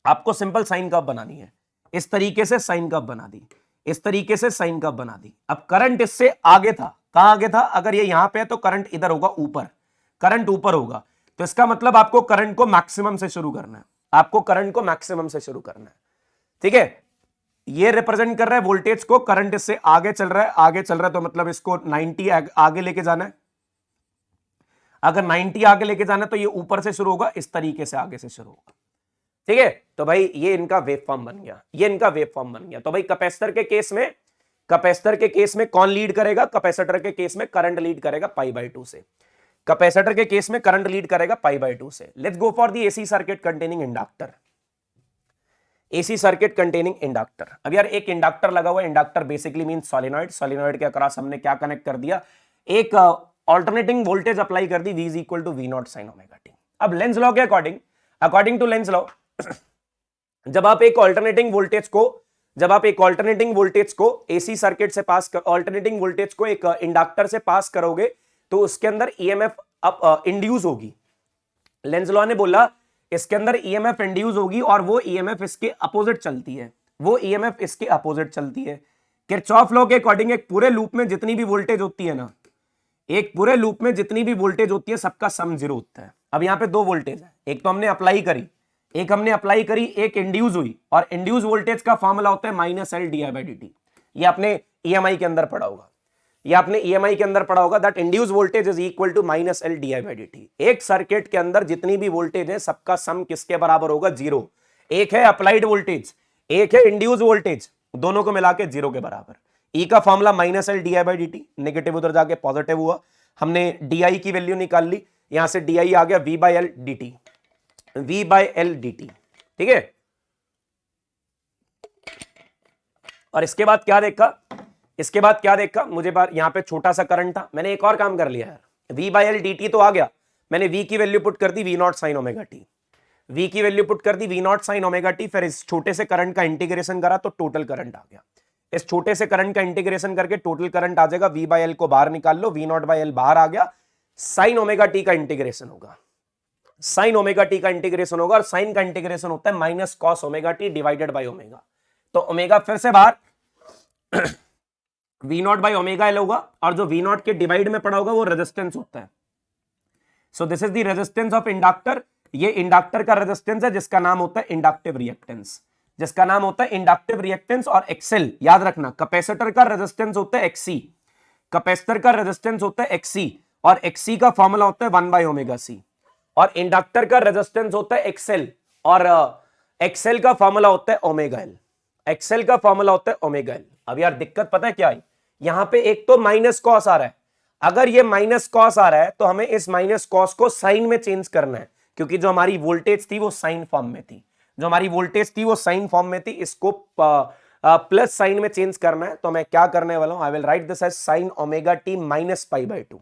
आपको सिंपल साइन कर्व बनानी है। इस तरीके से साइन कर्व बना दी, इस तरीके से साइन कर्व बना दी। अब करंट इससे आगे था, कहां आगे था, अगर ये यहां पे है तो करंट इधर होगा ऊपर, करंट ऊपर होगा। तो इसका मतलब आपको करंट को मैक्सिमम से शुरू करना है, आपको करंट को मैक्सिमम से शुरू करना है। ठीक है, ये रिप्रेजेंट कर रहा है वोल्टेज को, करंट इससे आगे चल रहा है, आगे चल रहा है तो मतलब इसको 90 आगे लेके जाना है। अगर 90 आगे लेके जाना है तो ये ऊपर से शुरू होगा, इस तरीके से आगे से शुरू होगा। ठीक है, तो भाई ये इनका वेव फॉर्म बन गया, ये इनका वेव फॉर्म बन गया। तो भाई कैपेसिटर के केस में, कैपेसिटर के केस में कौन लीड करेगा, कैपेसिटर के केस में करंट लीड करेगा पाई बाय 2 से, कैपेसिटर के केस में करंट लीड करेगा पाई बाय 2 से। Let's go for the AC circuit containing inductor, AC circuit containing inductor. अब यार एक इंडक्टर लगा हुआ है, inductor basically means solenoid, solenoid के अक्रॉस हमने क्या कनेक्ट कर दिया, एक ऑल्टरनेटिंग वोल्टेज अप्लाई कर दी, V is equal to V naught sine omega T. अब लेंज लॉ के according, according to Lenz law, जब आप एक ऑल्टरनेटिंग वोल्टेज को, जब आप एक ऑल्टरनेटिंग वोल्टेज को एसी सर्किट से पास कर, ऑल्टरनेटिंग वोल्टेज को एक इंडक्टर से पास करोगे तो उसके अंदर ईएमएफ अब इंड्यूस होगी। लेंज लॉ ने बोला इसके अंदर ईएमएफ इंड्यूस होगी और वो ईएमएफ इसके अपोजिट चलती है, वो ईएमएफ इसके अपोजिट चलती है। किरचॉफ लॉ के अकॉर्डिंग एक पूरे लूप में जितनी भी वोल्टेज होती है ना, एक पूरे लूप में जितनी भी वोल्टेज होती है सबका सम 0 होता है। अब यहां पे दो वोल्टेज है, एक तो हमने अप्लाई करी, एक हमने अप्लाई करी, एक इंड्यूस हुई, और इंड्यूस वोल्टेज का फॉर्मूला होता है -L di/dt। ये आपने ईएमआई के अंदर पढ़ा होगा, ये आपने ईएमआई के अंदर पढ़ा होगा, that induce voltage is equal to -L di/dt। एक सर्किट के अंदर जितनी भी वोल्टेज है सबका सम किसके बराबर होगा, 0। एक है अप्लाइड वोल्टेज, एक है इंड्यूस वोल्टेज, दोनों को मिला के 0 के बराबर। ई का formula minus L D I by D T, negative उधर जाके पॉजिटिव हुआ, हमने डी आई की वैल्यू निकाल ली, यहां से डी आई आ गया V by L D T, V by L D T, ठीक है। और इसके बाद क्या देखा, इसके बाद क्या देखा, मुझे बार यहां पे छोटा सा करंट था, मैंने एक और काम कर लिया यार, V by L D T तो आ गया, मैंने वी की वैल्यू पुट कर दी V naught sine omega T, V की वैल्यू पुट कर दी V naught sine omega T, फिर इस छोटे से करंट का इंटीग्रेशन करा तो टोटल करंट आ गया। इस छोटे से करंट का इंटीग्रेशन करके टोटल करंट आ जाएगा, वी बाई एल को बाहर निकाल लो, वी नॉट बाई एल बाहर आ गया, साइन ओमेगा टी का इंटीग्रेशन होगा, साइन ओमेगा टी का इंटीग्रेशन होगा, और साइन का इंटीग्रेशन होता है minus cos omega T divided by omega, तो ओमेगा फिर से बाहर V naught by omega L होगा, और जो वी नॉट के डिवाइड में पड़ा होगा वो रेजिस्टेंस होता है। So this is the resistance of inductor, ये इंडक्टर का रेजिस्टेंस है जिसका नाम होता है इंडक्टिव रिएक्टेंस, जिसका नाम होता है इंडक्टिव रिएक्टेंस। और एक्सएल याद रखना, कैपेसिटर का रेजिस्टेंस होता है एक्सी, कैपेसिटर का रेजिस्टेंस होता है एक्सी, और एक्सी का फॉर्मूला होता है 1 बाई ओमेगा सी, और इंडक्टर का रेजिस्टेंस होता है एक्सएल, और एक्सएल का फॉर्मूला होता है ओमेगा एल, एक्सएल का फॉर्मूला होता है ओमेगा एल। अब यार दिक्कत पता है क्या है, यहां पे एक तो माइनस कॉस आ रहा है, अगर ये माइनस कॉस आ रहा है तो हमें इस माइनस कॉस को साइन में चेंज करना है, क्योंकि जो हमारी वोल्टेज थी वो साइन फॉर्म में थी, जो हमारी वोल्टेज थी वो साइन फॉर्म में थी, इसको प्लस साइन में चेंज करना है। तो मैं क्या करने वाला हूं, I will write this as sine omega T minus pi by 2।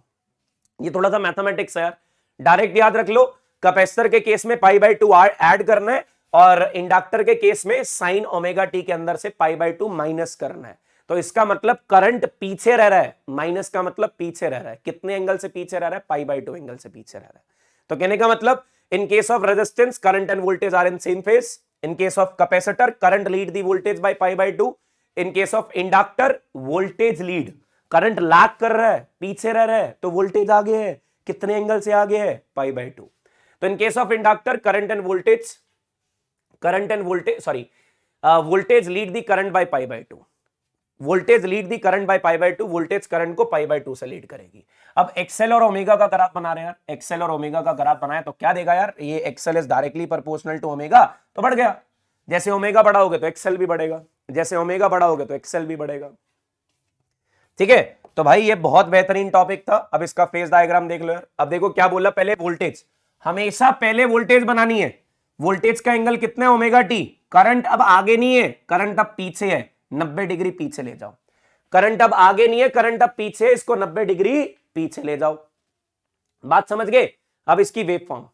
ये थोड़ा सा मैथमेटिक्स है यार, डायरेक्ट याद रख लो, कैपेसिटर के केस में पाई बाई 2 ऐड करना है, और इंडक्टर के केस में साइन ओमेगा टी के अंदर से पाई बाई 2 माइनस करना है। तो इसका मतलब करंट पीछे रह रहा है, माइनस का मतलब पीछे रह रहा है, कितने एंगल से पीछे रह रहा है, पाई बाई 2 एंगल से पीछे रह रहा है। तो कहने का मतलब, in case of resistance current and voltage are in same phase, in case of capacitor current lead the voltage by pi by 2, in case of inductor voltage lead, current lag कर रहा है, पीछे रह रहा है, तो वोल्टेज आगे है, कितने एंगल से आगे है, पाई बाई 2। तो इन case of inductor current and voltage voltage lead the current by pi by 2, voltage lead the current by pi by 2, voltage current को पाई बाई 2 से लीड करेगी। अब एक्सएल और ओमेगा का ग्राफ बना रहे हैं यार, एक्सएल और ओमेगा का ग्राफ बनाया तो क्या देगा यार, ये XL is directly proportional to omega, तो बढ़ गया, जैसे ओमेगा बढ़ाओगे तो एक्सएल भी बढ़ेगा, जैसे ओमेगा बढ़ाओगे तो एक्सएल भी बढ़ेगा, ठीक है। तो भाई ये बहुत बेहतरीन टॉपिक था। अब इसका फेज डायग्राम देख लो यार। अब देखो क्या बोला, पहले वोल्टेज, हमेशा पहले वोल्टेज बनानी है, वोल्टेज का एंगल कितना है, ओमेगा टी। करंट अब आगे नहीं है, करंट अब पीछे है, 90 डिग्री पीछे ले जाओ। करंट अब आगे नहीं है, करंट अब पीछे है, इसको 90 डिग्री पीछे ले जाओ। बात समझ गए। अब इसकी वेव फॉर्म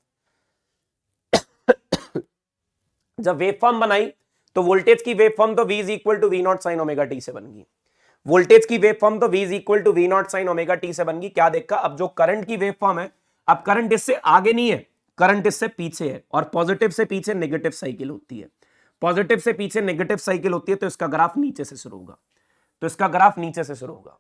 जब वेव फॉर्म बनाई तो वोल्टेज की वेव फॉर्म तो v is equal to V naught sine omega T से बन गई। वोल्टेज की वेव फॉर्म तो v is equal to V naught sine omega T से बन गई। क्या देखा, अब जो करंट की वेव फॉर्म है, अब करंट इससे आगे नहीं है, करंट इससे पीछे है, और पॉजिटिव से पीछे नेगेटिव साइकिल होती है, पॉजिटिव से पीछे नेगेटिव साइकिल होती है। तो इसका ग्राफ नीचे से शुरू होगा, तो इसका ग्राफ नीचे से शुरू होगा,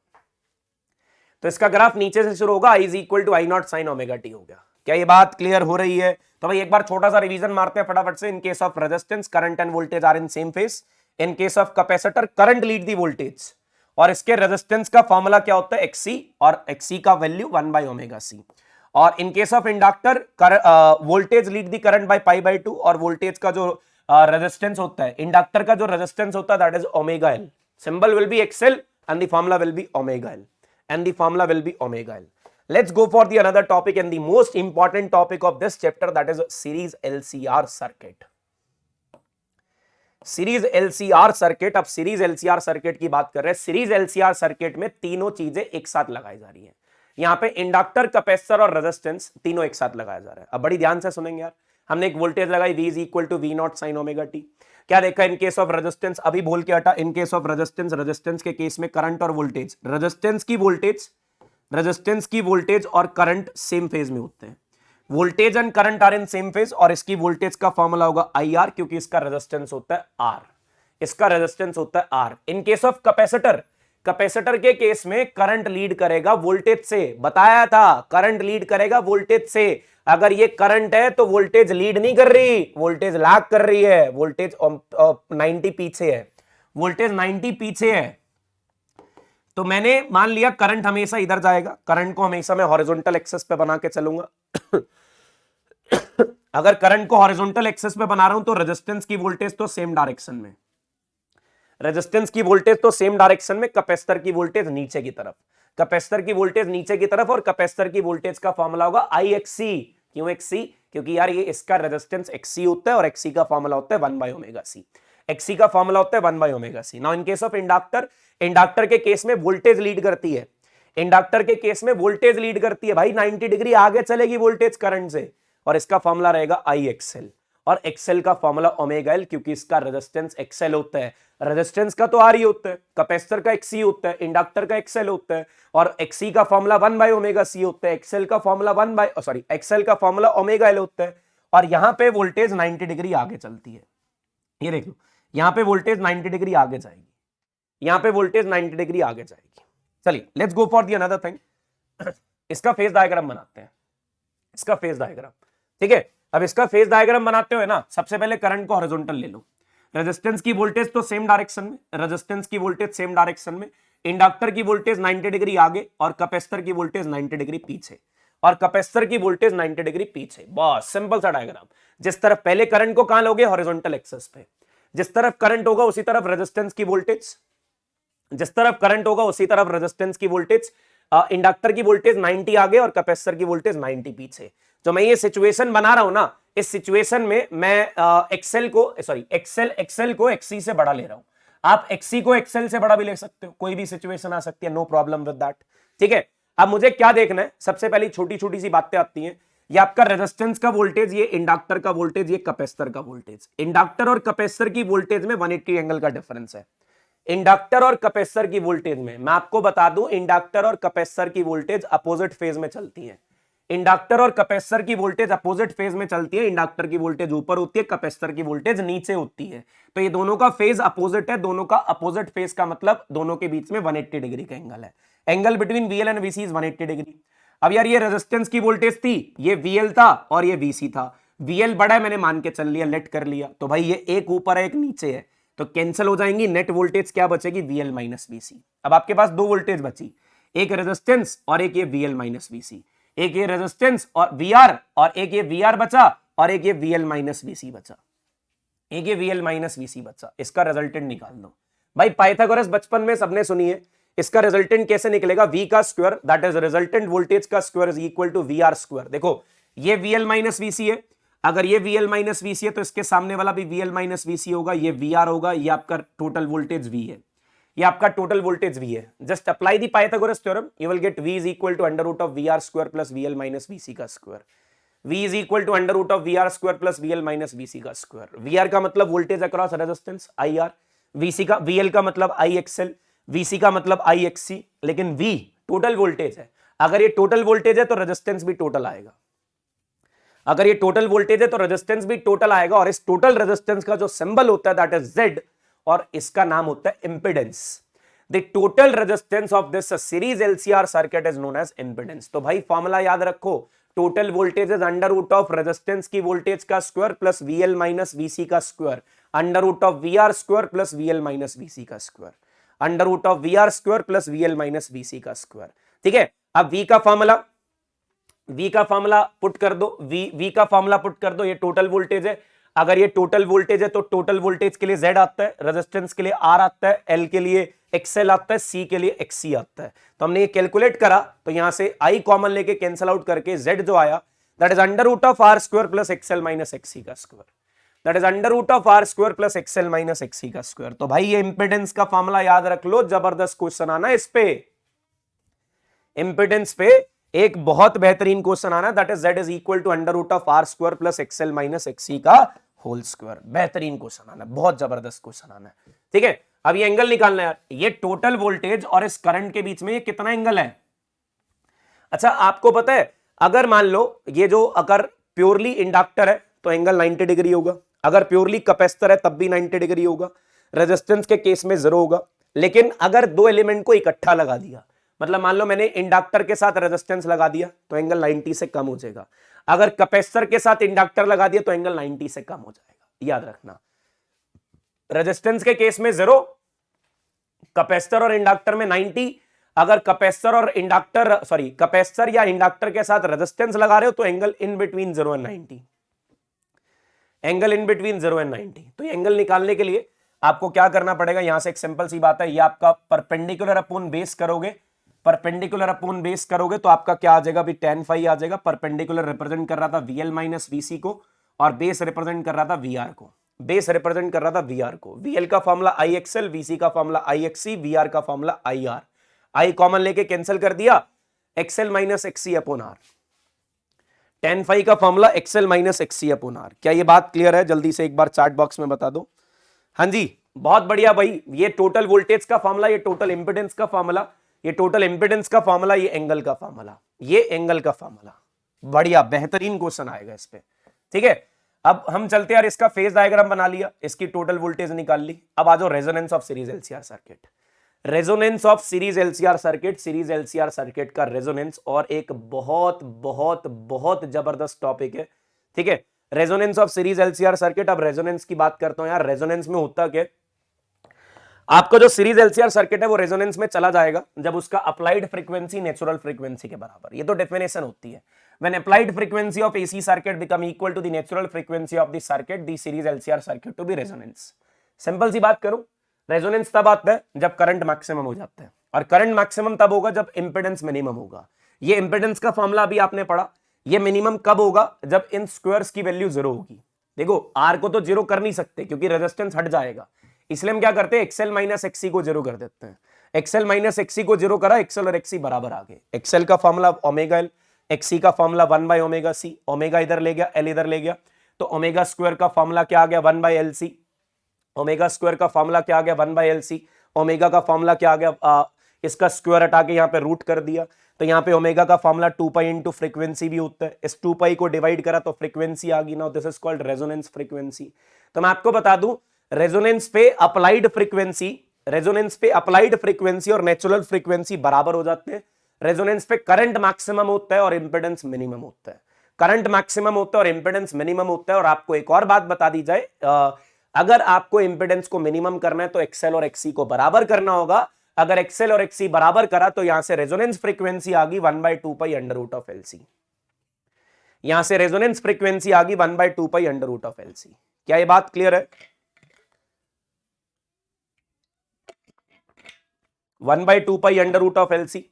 तो इसका ग्राफ नीचे से शुरू होगा, i is equal to I naught sine omega T हो गया। क्या ये बात क्लियर हो रही है? तो भाई एक बार छोटा सा रिवीजन मारते हैं फटाफट से। In case of resistance current and voltage are in same phase. In case of capacitor current lead the voltage, और इसके रेजिस्टेंस का फॉर्मूला क्या होता है, एक्सी, और एक्सी का वैल्यू 1 बाई ओमेगा सी। और in case of inductor voltage lead the current by pi by 2, और वोल्टेज का जो रेजिस्टेंस होता है, इंडक्टर का जो रेजिस्टेंस होता है, that is omega L. Symbol will be XL and the formula will be omega L, and the formula will be omega L. Let's go for the another topic and the most important topic of this chapter, that is series LCR circuit. Series LCR circuit. अब series LCR circuit की बात कर रहे हैं। Series LCR circuit में तीनों चीजें एक साथ लगाई जा रही है। यहां पे इंडक्टर, कैपेसिटर और रेजिस्टेंस तीनों एक साथ लगाया जा रहा है। अब बड़ी ध्यान से सुनेंगे यार। हमने एक वोल्टेज लगाई v is equal to V naught sine omega T. क्या देखा, इन केस ऑफ रेजिस्टेंस, अभी बोल के हटा, in case of resistance, resistance के केस में करंट और वोल्टेज, रेजिस्टेंस की वोल्टेज और करंट सेम फेज में होते हैं। Voltage and current are in same phase, और इसकी वोल्टेज का फॉर्मूला होगा IR, क्योंकि इसका रेजिस्टेंस होता है R, इसका रेजिस्टेंस होता है R। In case of capacitor, capacitor के केस में करंट लीड करेगा वोल्टेज से, बताया था, करंट लीड करेगा वोल्टेज से। अगर ये करंट है तो वोल्टेज लीड नहीं कर रही, वोल्टेज लैग कर रही है, वोल्टेज 90 पीछे है, वोल्टेज 90 पीछे है। तो मैंने मान लिया करंट हमेशा इधर जाएगा, करंट को हमेशा मैं हॉरिजॉन्टल एक्सेस पे बना के चलूंगा। अगर करंट को हॉरिजॉन्टल एक्सेस पे बना रहा हूं तो रेजिस्टेंस की वोल्टेज तो सेम डायरेक्शन में, रेजिस्टेंस की वोल्टेज तो सेम डायरेक्शन में, कैपेसिटर की वोल्टेज नीचे की तरफ, कैपेसिटर की वोल्टेज नीचे की तरफ, और कैपेसिटर की वोल्टेज का फॉर्मूला होगा आई एक्सी। क्यों एक्सी? क्योंकि यार ये इसका रेजिस्टेंस एक्सी होता है और एक्सी का फॉर्मूला होता है 1 बाय ओमेगा सी। एक्सी का फॉर्मूला होता है 1 by omega C. Now in case of inductor, inductor के केस में वोल्टेज लीड करती है, इंडक्टर के केस में वोल्टेज लीड करती है भाई, 90 डिग्री आगे चलेगी वोल्टेज करंट से, और इसका फॉर्मूला रहेगा आई एक्सएल, और एक्सएल का फॉर्मूला ओमेगा एल, क्योंकि इसका रेजिस्टेंस एक्सएल होता है। रेजिस्टेंस का तो आर ही होता है, कैपेसिटर का एक्सी होता है, इंडक्टर का एक्सएल होता है, और एक्सी का फॉर्मूला 1 बाय ओमेगा सी होता है, एक्सएल का फॉर्मूला एक्सएल का फॉर्मूला ओमेगा एल होता है। और यहां पे वोल्टेज 90 डिग्री आगे चलती है, ये देख लो, यहां पे वोल्टेज 90 डिग्री आगे जाएगी, यहां पे वोल्टेज 90 डिग्री आगे जाएगी। चलिए let's go for the another thing. इसका फेज डायग्राम बनाते हैं, इसका फेज डायग्राम, ठीक है। अब इसका फेज डायग्राम बनाते हुए ना, सबसे पहले करंट को हॉरिजॉन्टल ले लो, रेजिस्टेंस की वोल्टेज तो सेम डायरेक्शन में, रेजिस्टेंस की वोल्टेज सेम डायरेक्शन में, इंडक्टर की वोल्टेज 90 डिग्री आगे और कैपेसिटर की वोल्टेज 90 डिग्री पीछे, और कैपेसिटर की वोल्टेज 90 डिग्री पीछे। बस सिंपल सा डायग्राम। जिस तरफ पहले करंट को कहां लोगे? हॉरिजॉन्टल एक्सिस पे। जिस तरफ करंट होगा उसी तरफ रेजिस्टेंस की वोल्टेज, जिस तरफ करंट होगा उसी तरफ रेजिस्टेंस की वोल्टेज। इंडक्टर की वोल्टेज 90 आगे और कैपेसिटर की वोल्टेज 90 पीछे। जो मैं ये सिचुएशन बना रहा हूं ना, इस सिचुएशन में मैं एक्सएल को एक्सी से बड़ा ले रहा हूं। आप एक्सी को एक्सएल से बड़ा भी ले सकते हो, कोई भी सिचुएशन आ सकती है, नो प्रॉब्लम विद दैट, ठीक है। अब मुझे क्या देखना है, सबसे पहले छोटी छोटी सी बातें आती हैं। ये आपका रेजिस्टेंस का वोल्टेज, ये इंडक्टर का वोल्टेज, ये कैपेसिटर का वोल्टेज। इंडक्टर और कैपेसिटर की वोल्टेज में 180 एंगल का डिफरेंस है। इंडक्टर और कैपेसिटर की वोल्टेज में मैं आपको बता दूं, इंडक्टर और कैपेसिटर की वोल्टेज अपोजिट फेज में चलती है। इंडक्टर और कैपेसिटर की वोल्टेज अपोजिट फेज में चलती है। इंडक्टर की वोल्टेज ऊपर होती है, कैपेसिटर की वोल्टेज नीचे होती है। तो ये दोनों का फेज अपोजिट है, दोनों का अपोजिट फेज का मतलब दोनों के बीच में 180 डिग्री का एंगल है। Angle between VL and VC is 180 degree. अब यार ये रेजिस्टेंस की वोल्टेज थी, ये वीएल था और ये वीसी था। वीएल बड़ा है, मैंने मान के चल लिया, लेट कर लिया, तो भाई ये एक ऊपर है एक नीचे है, तो कैंसिल हो जाएंगी। नेट वोल्टेज क्या बचेगी? VL minus VC. अब आपके पास दो वोल्टेज बची, एक रेजिस्टेंस और एक ये वीएल माइनस वीसी। एक ये रेजिस्टेंस और वीआर, और एक ये वीआर बचा, और एक ये वीएल माइनस वीसी बचा, एक ये वीएल माइनस वीसी बचा। इसका रिजल्टेंट निकाल दो भाई। पाइथागोरस बचपन में सबने सुनी है। इसका रिजल्टेंट कैसे निकलेगा? वी का square, that is resultant voltage का square, is equal to V R square. देखो ये वीएल माइनस वीसी है, अगर ये VL माइनस वीसी है तो इसके सामने वाला भी VL माइनस वीसी होगा, ये VR होगा, ये आपका टोटल वोल्टेज V है, ये आपका टोटल वोल्टेज V है। Just apply the Pythagoras theorem, you will get V is equal to under root of VR square plus VL minus VC का square. V is equal to under root of VR square plus VL minus VC का square. VR का मतलब voltage across resistance IR, VL का मतलब IXL, VC का मतलब IXC, लेकिन V total voltage है। अगर ये टोटल वोल्टेज है तो रेजिस्टेंस भी टोटल आएगा, अगर ये टोटल वोल्टेज है तो रेजिस्टेंस भी टोटल आएगा। और इस टोटल रेजिस्टेंस का जो सिंबल होता है दैट इज Z, और इसका नाम होता है impedance. The total resistance of this series LCR circuit is known as impedance. तो भाई फॉर्मूला याद रखो, total voltage is under root of resistance की वोल्टेज का square plus VL minus VC का square, under root of VR square plus VL minus VC का square, under root of VR square plus VL minus VC का square, ठीक है। अब V का formula put कर दो, V का फॉर्मूला पुट कर दो, ये टोटल वोल्टेज है। अगर ये टोटल वोल्टेज है तो टोटल वोल्टेज के लिए Z आता है, रेजिस्टेंस के लिए R आता है, L के लिए XL आता है, C के लिए XC आता है। तो हमने ये कैलकुलेट करा, तो यहां से I कॉमन लेके कैंसिल आउट करके Z जो आया that is under root of R square plus XL minus XC का square, that is under root of R square plus XL minus XC का स्क्वायर। तो भाई ये इंपेडेंस का फॉर्मूला याद रख लो, जबरदस्त क्वेश्चन आना इस पे, इंपेडेंस पे एक बहुत बेहतरीन क्वेश्चन आना, that is Z is equal to under root of R square plus XL minus XC का होल स्क्वायर। बेहतरीन क्वेश्चन आना, बहुत जबरदस्त क्वेश्चन आना, ठीक है। अब ये एंगल निकालना है यार, ये टोटल वोल्टेज और इस करंट के बीच में ये कितना एंगल है? अच्छा आपको पता है, अगर मान लो ये जो अगर प्योरली इंडक्टर है तो एंगल 90 डिग्री होगा, अगर प्योरली कैपेसिटर है तब भी 90 डिग्री होगा, रेजिस्टेंस के केस में 0 होगा। लेकिन अगर दो एलिमेंट को इकट्ठा लगा दिया, मतलब मान लो मैंने इंडक्टर के साथ रेजिस्टेंस लगा दिया तो एंगल 90 से कम हो जाएगा, अगर कैपेसिटर के साथ इंडक्टर लगा दिया तो एंगल 90 से कम हो जाएगा। याद रखना, रेजिस्टेंस के केस में 0, कैपेसिटर और इंडक्टर में 90, अगर कैपेसिटर या इंडक्टर के साथ रेजिस्टेंस लगा रहे हो तो angle in between 0 and 90, angle in between 0 and 90। तो एंगल निकालने के लिए आपको क्या करना पड़ेगा, यहां से एक सिंपल सी बात है, ये आपका परपेंडिकुलर अपॉन बेस करोगे, परपेंडिकुलर अपॉन बेस करोगे तो आपका क्या आ जाएगा, भी tan फाई आ जाएगा। परपेंडिकुलर रिप्रेजेंट कर रहा था VL माइनस VC को, और बेस रिप्रेजेंट कर रहा था VR को, बेस रिप्रेजेंट कर रहा था VR को। VL का फॉर्मूला IXL, VC का फॉर्मूला IXC, VR का फॉर्मूला IR। I कॉमन लेके कैंसिल कर दिया, XL minus XC upon R। tan phi का formula XL minus XC upon R। क्या ये बात क्लियर है? जल्दी से एक बार चार्ट बॉक्स में बता दो। हाँ जी, बहुत बढ़िया भाई। ये टोटल वोल्टेज का फॉर्मूला, ये टोटल इंपेडेंस का फॉर्मूला, ये टोटल इंपेडेंस का फॉर्मूला, ये एंगल का फॉर्मूला, ये एंगल का फॉर्मूला। बढ़िया, बेहतरीन क्वेश्चन आएगा इस पे। ठीक है, अब हम चलते यार, इसका फेज डायग्राम बना लिया, इसकी टोटल वोल्टेज निकाल ली। अब आ जाओ resonance of series LCR circuit. Resonance of series LCR circuit, series LCR circuit का रेजोनेंस, और एक बहुत बहुत बहुत जबरदस्त टॉपिक है। ठीक है, resonance of series LCR circuit. अब रेजोनेंस की बात करता हूं यार, रेजोनेंस में होता क्या, आपका जो सीरीज एलसीआर सर्किट है वो रेजोनेंस में चला जाएगा जब उसका अप्लाइड फ्रीक्वेंसी नेचुरल फ्रीक्वेंसी के बराबर। ये तो डेफिनेशन होती है, when applied frequency of AC circuit become equal to the natural frequency of the circuit, the series LCR circuit to be resonance. Simple सी बात करूं, रेजोनेंस तब आता है जब करंट मैक्सिमम हो जाता है, और करंट मैक्सिमम तब होगा जब इंपेडेंस मिनिमम होगा। ये इंपेडेंस का फॉर्मूला अभी आपने पढ़ा। ये मिनिमम कब होगा, जब इन स्क्वायर्स की वैल्यू 0 होगी। देखो आर को तो 0 कर नहीं सकते क्योंकि रेजिस्टेंस हट जाएगा, इसलिए हम क्या करते हैं, एक्सएल माइनस एक्सी को 0 कर देते हैं। एक्सएल माइनस एक्सी को 0 करा, एक्सएल और एक्सी बराबर आ गए। एक्सएल का फॉर्मूला ओमेगा एल, एक्सी का formula 1 by omega C, omega इधर ले गया, एल इधर ले गया, तो ओमेगा स्क्वायर का फॉर्मूला क्या आ गया, 1 by L C. Omega square का फॉर्मूला क्या आ गया, 1 बाय एल सी। ओमेगा का फॉर्मूला क्या आ गया, इसका स्क्वायर हटा के यहाँ पे रूट कर दिया, तो यहाँ पे ओमेगा का फॉर्मूला 2 पाई इंटू फ्रीक्वेंसी भी होता है। इस 2 पाई को डिवाइड करा तो फ्रीक्वेंसी आ गई। Now this is called resonance frequency. तो मैं आपको बता दूं, रेजोनेंस पे अप्लाइड फ्रीक्वेंसी, रेजोनेंस पे अप्लाइड फ्रीक्वेंसी और नेचुरल फ्रीक्वेंसी बराबर हो जाते हैं। रेजोनेंस पे करंट मैक्सिमम होता है और इंपेडेंस मिनिमम होता है। करंट मैक्सिमम होता है और इंपेडेंस मिनिमम होता है। और आपको एक और बात बता दी जाए, अगर आपको इंपेडेंस को मिनिमम करना है तो एक्सएल और एक्सी को बराबर करना होगा। अगर एक्सएल और एक्सी बराबर करा तो यहां से रेजोनेंस फ्रीक्वेंसी आ गई 1/2 pi under root of LC. यहां से रेजोनेंस फ्रीक्वेंसी आ गई 1/2 pi under root of LC. क्या ये बात क्लियर है? 1/2 pi under root of LC.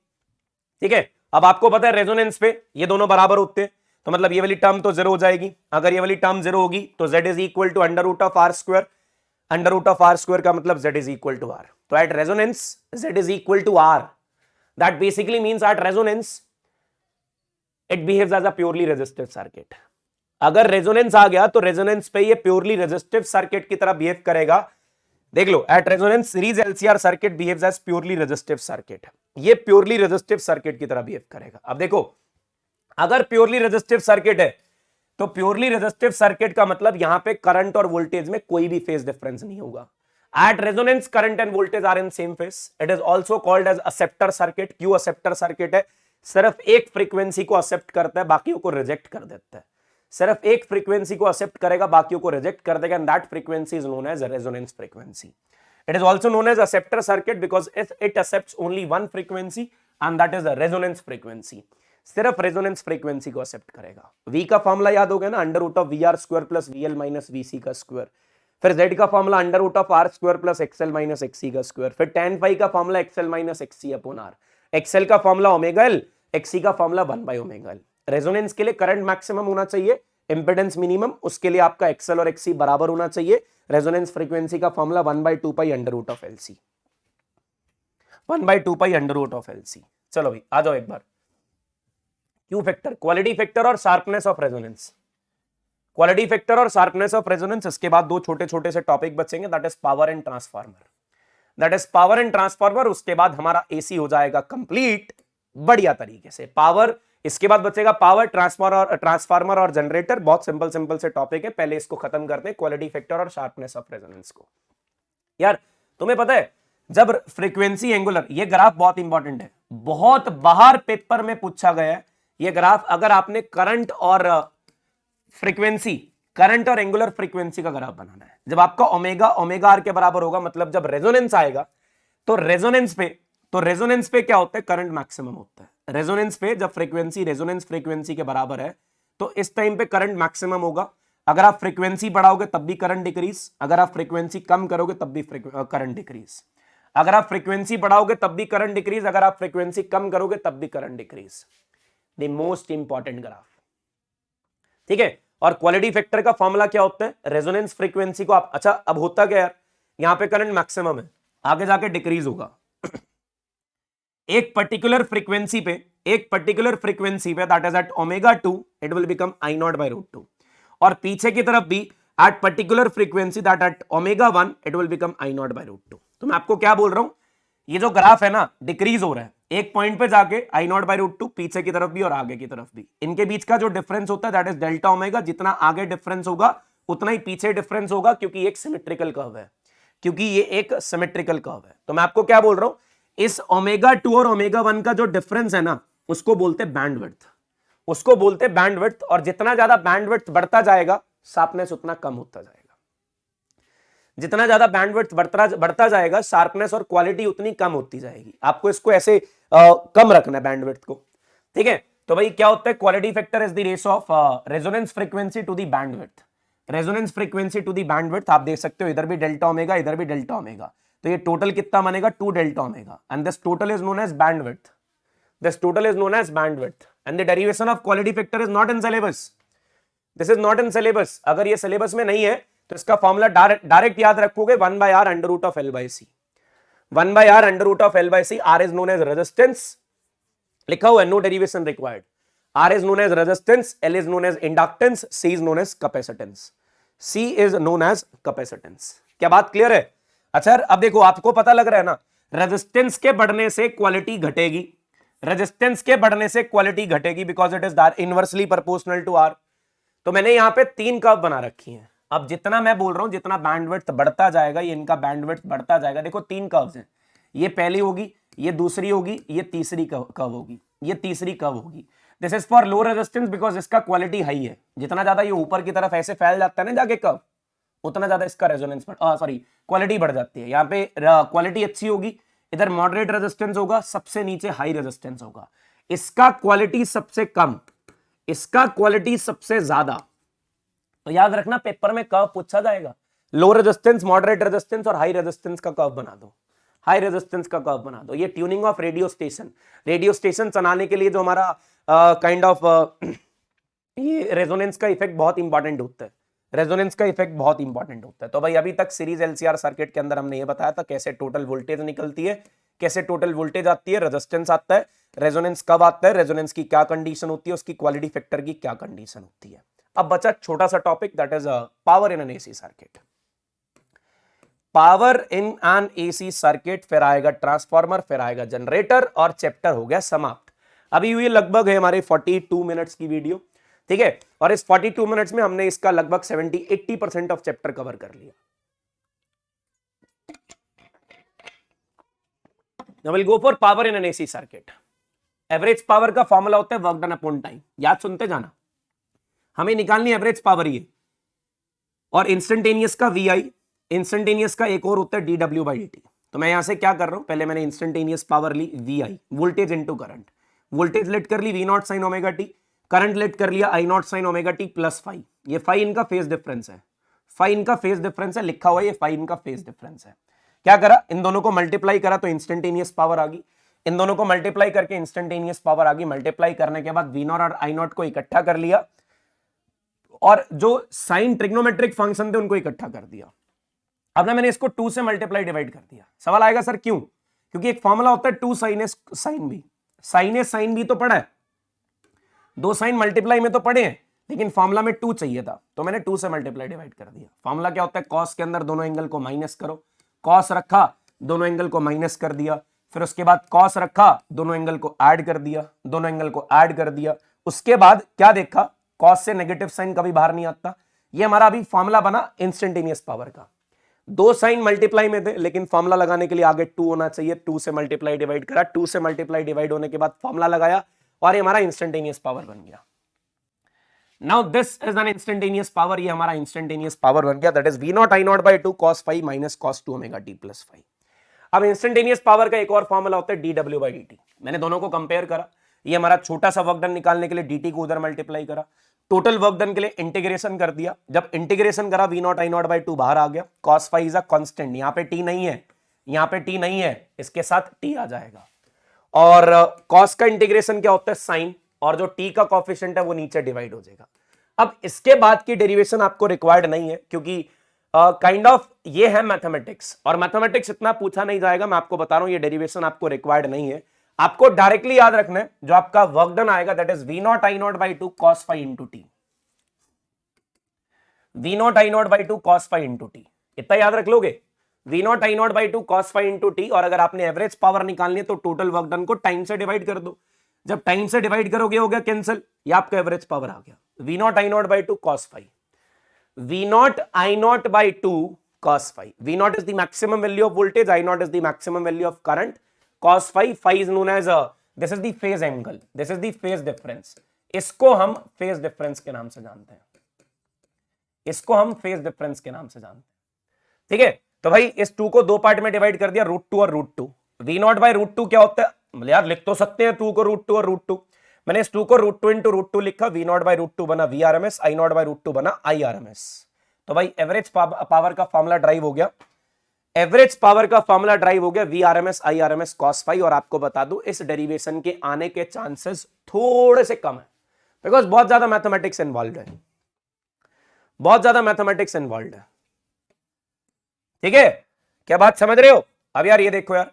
ठीक है, अब आपको पता है रेजोनेंस पे ये दोनों बराबर होते हैं, तो मतलब ये वाली टर्म तो 0 हो जाएगी। अगर ये वाली टर्म 0 होगी तो z is equal to under root of R square. Under root of R square का मतलब z is equal to R. तो at resonance z is equal to R, that basically means at resonance it behaves as a purely resistive circuit. अगर resonance आ गया तो resonance पे ये purely resistive circuit की तरह बिहेव करेगा। देख लो, at resonance series LCR circuit behaves as purely resistive circuit. ये प्योरली रेजिस्टिव सर्किट की तरह बिहेव करेगा। अब देखो, अगर प्योरली रेजिस्टिव सर्किट है तो प्योरली रेजिस्टिव सर्किट का मतलब यहां पे करंट और वोल्टेज में कोई भी फेज डिफरेंस नहीं होगा। At resonance current and voltage are in same phase. It is also called as acceptor circuit. क्यों एक्सेप्टर सर्किट है? सिर्फ एक फ्रीक्वेंसी को एक्सेप्ट करता है, बाकियों को रिजेक्ट कर देता है। सिर्फ एक फ्रीक्वेंसी को एक्सेप्ट करेगा, बाकियों को रिजेक्ट कर देगा, and that frequency is known as resonance frequency. It is also known as acceptor circuit because it accepts only one frequency and that is the resonance frequency. सिर्फ रेजोनेंस फ्रीक्वेंसी को accept करेगा। V का formula याद हो गया ना, under root of VR square plus VL minus VC का square. फिर Z का formula under root of R square plus XL minus XC का स्क्वायर। फिर tan फाई का formula XL minus XC upon R। XL का formula omega L, XC का formula 1 by omega L। Resonance के लिए current maximum होना चाहिए, impedance minimum, उसके लिए आपका XL और XC बराबर होना चाहिए। रेजोनेंस फ्रीक्वेंसी का formula 1/2 pi under root of LC, 1/2 pi under root of LC। चलो भाई आ जाओ एक बार, क्यू फैक्टर, क्वालिटी फैक्टर और sharpness of resonance. Quality factor और शार्पनेस ऑफ रेजोनेंस, इसके बाद दो छोटे छोटे से टॉपिक बचेंगे, that is power and transformer. That is power and transformer. उसके बाद हमारा एसी हो जाएगा कंप्लीट बढ़िया तरीके से। पावर, इसके बाद बचेगा पावर, ट्रांसफार्मर और जनरेटर। बहुत सिंपल सिंपल से टॉपिक है, पहले इसको खत्म करते हैं, क्वालिटी फैक्टर और शार्पनेस ऑफ रेजोनेंस को। यार तुम्हें पता है, जब फ्रीक्वेंसी एंगुलर, ये ग्राफ बहुत इंपॉर्टेंट है, बहुत बाहर पेपर में पूछा गया है ये ग्राफ। अगर आपने करंट और फ्रीक्वेंसी, करंट और एंगुलर फ्रीक्वेंसी का ग्राफ बनाना है, जब आपका ओमेगा ओमेगा आर के बराबर होगा, मतलब जब रेजोनेंस आएगा तो रेजोनेंस पे क्या होता है, करंट मैक्सिमम होता है। रेजोनेंस पे जब फ्रीक्वेंसी रेजोनेंस फ्रीक्वेंसी के बराबर है तो इस टाइम पे करंट मैक्सिमम होगा। अगर आप फ्रीक्वेंसी बढ़ाओगे तब भी करंट डिक्रीज, अगर आप फ्रीक्वेंसी कम करोगे तब भी करंट डिक्रीज, अगर आप फ्रीक्वेंसी बढ़ाओगे तब भी करंट डिक्रीज, अगर आप फ्रीक्वेंसी कम करोगे तब भी current decrease. The most important graph, ठीक है। और क्वालिटी फैक्टर का फॉर्मूला क्या होता है, रेजोनेंस फ्रीक्वेंसी को आप, अच्छा अब होता क्या यार, यहां पे करंट मैक्सिमम है, आगे जाके डिक्रीज होगा एक पर्टिकुलर फ्रीक्वेंसी पे, that is at omega 2 it will become I naught by root 2, और पीछे की तरफ भी at particular frequency that at omega 1 it will become I naught by root 2। तो मैं आपको क्या बोल रहा हूं, ये जो ग्राफ है ना डिक्रीज हो रहा है, एक पॉइंट पे जाके आई नॉट बाई रूट 2, पीछे की तरफ भी और आगे की तरफ भी, इनके बीच का जो डिफरेंस होता है दैट इज डेल्टा ओमेगा, जितना आगे डिफरेंस होगा उतना ही पीछे डिफरेंस होगा, क्योंकि एक सिमेट्रिकल कर्व है, क्योंकि ये एक सिमेट्रिकल कर्व है। तो मैं आपको क्या बोल रहा हूं, इस ओमेगा 2 और ओमेगा 1 का जो डिफरेंस है ना उसको बोलते हैं बैंडविड्थ, उसको बोलते हैं बैंडविड्थ, और जितना ज्यादा बैंडविड्थ बढ़ता जाएगा शार्पनेस उतना कम होता जाएगा, जितना ज्यादा बैंडविड्थ बढ़ता जाएगा शार्पनेस और क्वालिटी उतनी कम होती जाएगी। आपको इसको ऐसे कम रखना है बैंडविड्थ को, ठीक है। तो भाई क्या होता है, quality factor is the ratio of resonance frequency to the bandwidth, resonance frequency to the bandwidth. आप देख सकते हो इधर भी डेल्टा ओमेगा, इधर भी डेल्टा ओमेगा, तो ये टोटल कितना बनेगा 2 delta omega, and this total is known as bandwidth, this total is known as bandwidth, and the derivation of quality factor is not in syllabus, this is not in syllabus. अगर ये syllabus में नहीं है तो इसका formula direct याद रखोगे 1 by r under root of l by c, 1 by r under root of l by c, r is known as resistance, लिखा हुआ है no derivation required, r is known as resistance, l is known as inductance, c is known as capacitance, c is known as capacitance. क्या बात clear है? अच्छा अब देखो आपको पता लग रहा है ना, रेजिस्टेंस के बढ़ने से क्वालिटी घटेगी, रेजिस्टेंस के बढ़ने से क्वालिटी घटेगी, because it is inversely proportional to r। तो मैंने यहां पे 3 कर्व बना रखी हैं, अब जितना मैं बोल रहा हूं जितना बैंडविड्थ बढ़ता जाएगा ये इनका बैंडविड्थ बढ़ता जाएगा। देखो 3 कर्व्स हैं, ये पहली होगी, ये दूसरी होगी, ये तीसरी कर्व होगी, ये तीसरी कर्व होगी। This is for low resistance because इसका क्वालिटी हाई है, जितना ज्यादा ये ऊपर की तरफ ऐसे फैल जाता है ना जाके कर्व, उतना ज्यादा इसका रेजोनेंस क्वालिटी बढ़ जाती है। यहाँ पे क्वालिटी अच्छी होगी, इधर मॉडरेट रेजिस्टेंस होगा, सबसे नीचे हाई रेजिस्टेंस होगा, इसका क्वालिटी सबसे कम, इसका क्वालिटी सबसे ज्यादा। तो याद रखना पेपर में कर्व पूछा जाएगा, लो रेजिस्टेंस, मॉडरेट रेजिस्टेंस और हाई रेजिस्टेंस का कर्व बना दो, हाई रेजिस्टेंस का कर्व बना दो। ये ट्यूनिंग ऑफ रेडियो स्टेशन चलाने के लिए जो हमारा काइंड ऑफ ये रेजोनेंस का इफेक्ट बहुत इंपॉर्टेंट होता है, रेजोनेंस का इफेक्ट बहुत इंपॉर्टेंट होता है। तो भाई अभी तक सीरीज एलसीआर सर्किट के अंदर हमने ये बताया था कैसे टोटल वोल्टेज निकलती है, कैसे टोटल वोल्टेज आती है, रेजिस्टेंस आता है, रेजोनेंस कब आता है, रेजोनेंस की क्या कंडीशन होती है, उसकी क्वालिटी फैक्टर की क्या कंडीशन होती है। अब बचा छोटा सा topic that is power in an AC circuit, power in an AC circuit, फिर आएगा ट्रांसफार्मर, फिर आएगा जनरेटर, और चैप्टर हो गया समाप्त। अभी हुई लगभग है हमारे 42 मिनट्स की वीडियो, ठीक है, और इस 42 मिनट्स में हमने इसका लगभग 70-80% ऑफ चैप्टर कवर कर लिया। Now we'll go for power in an AC circuit. Average power का फॉर्मूला होता है वर्क डन अपॉन टाइम, याद सुनते जाना, हमें निकालनी एवरेज पावर ये, और इंस्टेंटेनियस का VI, इंस्टेंटेनियस का एक और होता है dW/dt। तो मैं यहां से क्या कर रहा हूं, पहले मैंने इंस्टेंटेनियस पावर ली VI, voltage into current, voltage let कर ली V0 sin omega t, current let कर लिया I0 sin omega t plus phi, ये फाई इनका फेज डिफरेंस है, फाई इनका फेज डिफरेंस है, लिखा हुआ है ये फाई इनका फेज डिफरेंस है। क्या करा, इन दोनों को मल्टीप्लाई करा तो इंस्टेंटेनियस पावर आ गई, इन दोनों को मल्टीप्लाई करके इंस्टेंटेनियस पावर आ गई, मल्टीप्लाई करने के बाद V0 और I0 को इकट्ठा कर लिया, और जो साइन ट्रिग्नोमेट्रिक फंक्शन थे उनको इकट्ठा कर दिया। अब ना मैंने इसको 2 से मल्टीप्लाई डिवाइड कर दिया। सवाल आएगा सर क्यों, क्योंकि एक फॉर्मूला होता है 2 sin A sin B, sin A sin B तो पढ़ा है, 2 साइन मल्टीप्लाई में तो पढ़े हैं, लेकिन फॉर्मूला में 2 चाहिए था, तो मैंने 2 से मल्टीप्लाई डिवाइड कर दिया। फॉर्मूला क्या होता है, कॉस के अंदर दोनों एंगल को माइनस करो, कॉस रखा दोनों एंगल को माइनस कर दिया, फिर उसके बाद कॉस रखा दोनों एंगल को ऐड कर दिया, दोनों एंगल को ऐड कर दिया, उसके बाद क्या देखा, कॉस से नेगेटिव साइन कभी बाहर नहीं आता। ये हमारा अभी फॉर्मूला बना इंस्टेंटेनियस पावर का। 2 साइन मल्टीप्लाई में थे, लेकिन फॉर्मूला लगाने के लिए आगे 2 होना चाहिए, 2 से मल्टीप्लाई डिवाइड करा, 2 से मल्टीप्लाई डिवाइड होने के बाद फॉर्मूला लगाया, और ये हमारा इंस्टेंटेनियस पावर बन गया। Now this is N instantaneous power, ये हमारा इंस्टेंटेनियस पावर बन गया, that is V0 I0/2 cos phi minus cos 2 omega t plus phi। अब इंस्टेंटेनियस पावर का एक और फॉर्मूला होता है dW/dt। मैंने दोनों को कंपेयर करा, ये हमारा छोटा सा वर्क डन निकालने के लिए dt को उधर मल्टीप्लाई करा, टोटल वर्क डन के लिए इंटीग्रेशन कर दिया, जब इंटीग्रेशन करा v not I naught by 2 बाहर आ गया, cos phi is a constant, यहां पे t नहीं है, यहां पे t नहीं है, इसके साथ t आ जाएगा। और cos का इंटीग्रेशन क्या होता है, साइन, और जो t का कोएफिशिएंट है वो नीचे डिवाइड हो जाएगा। अब इसके बाद की डेरिवेशन आपको रिक्वायर्ड नहीं है, क्योंकि काइंड ऑफ ये है मैथमेटिक्स, और मैथमेटिक्स इतना पूछा नहीं जाएगा, मैं आपको बता रहा हूं ये डेरिवेशन आपको रिक्वायर्ड नहीं है। आपको डायरेक्टली याद रखना है जो आपका वर्क डन आएगा that is v not I naught by 2 cos phi into T, v not I naught by 2 cos phi into T, इतना याद रख लोगे, v not I naught by 2 cos phi into T. और अगर आपने average power निकालनी है तो टोटल वर्क डन को टाइम से डिवाइड कर दो, जब टाइम से डिवाइड करोगे हो गया कैंसिल, ये आपका एवरेज पावर आ गया, v not I naught by 2 cos phi, v not I naught by 2 cos phi, v not is the maximum value of voltage, I naught is the maximum value of current, cos phi, phi is known as this is the phase angle, this is the phase difference, इसको हम phase difference के नाम से जानते हैं, इसको हम phase difference के नाम से जानते हैं, ठीक है। तो भाई इस 2 को दो पार्ट में डिवाइड कर दिया, √2 और √2, v नॉट बाई √2 क्या होता है, यार लिख तो सकते हैं 2 को √2 और √2, मैंने इस 2 को √2 इंटू √2 लिखा, v नॉट बाई √2 बना Vrms, i नॉट बाई √2 बना Irms। तो भाई एवरेज पावर का फॉर्मूला ड्राइव हो गया, एवरेज पावर का फॉर्मूला ड्राइव हो गया Vrms Irms cos phi। और आपको बता दूं इस डेरिवेशन के आने के चांसेस थोड़े से कम है, बिकॉज बहुत ज्यादा मैथमेटिक्स इन्वॉल्व है, बहुत ज्यादा मैथमेटिक्स इन्वॉल्व है, ठीक है, क्या बात समझ रहे हो। अब यार ये देखो यार,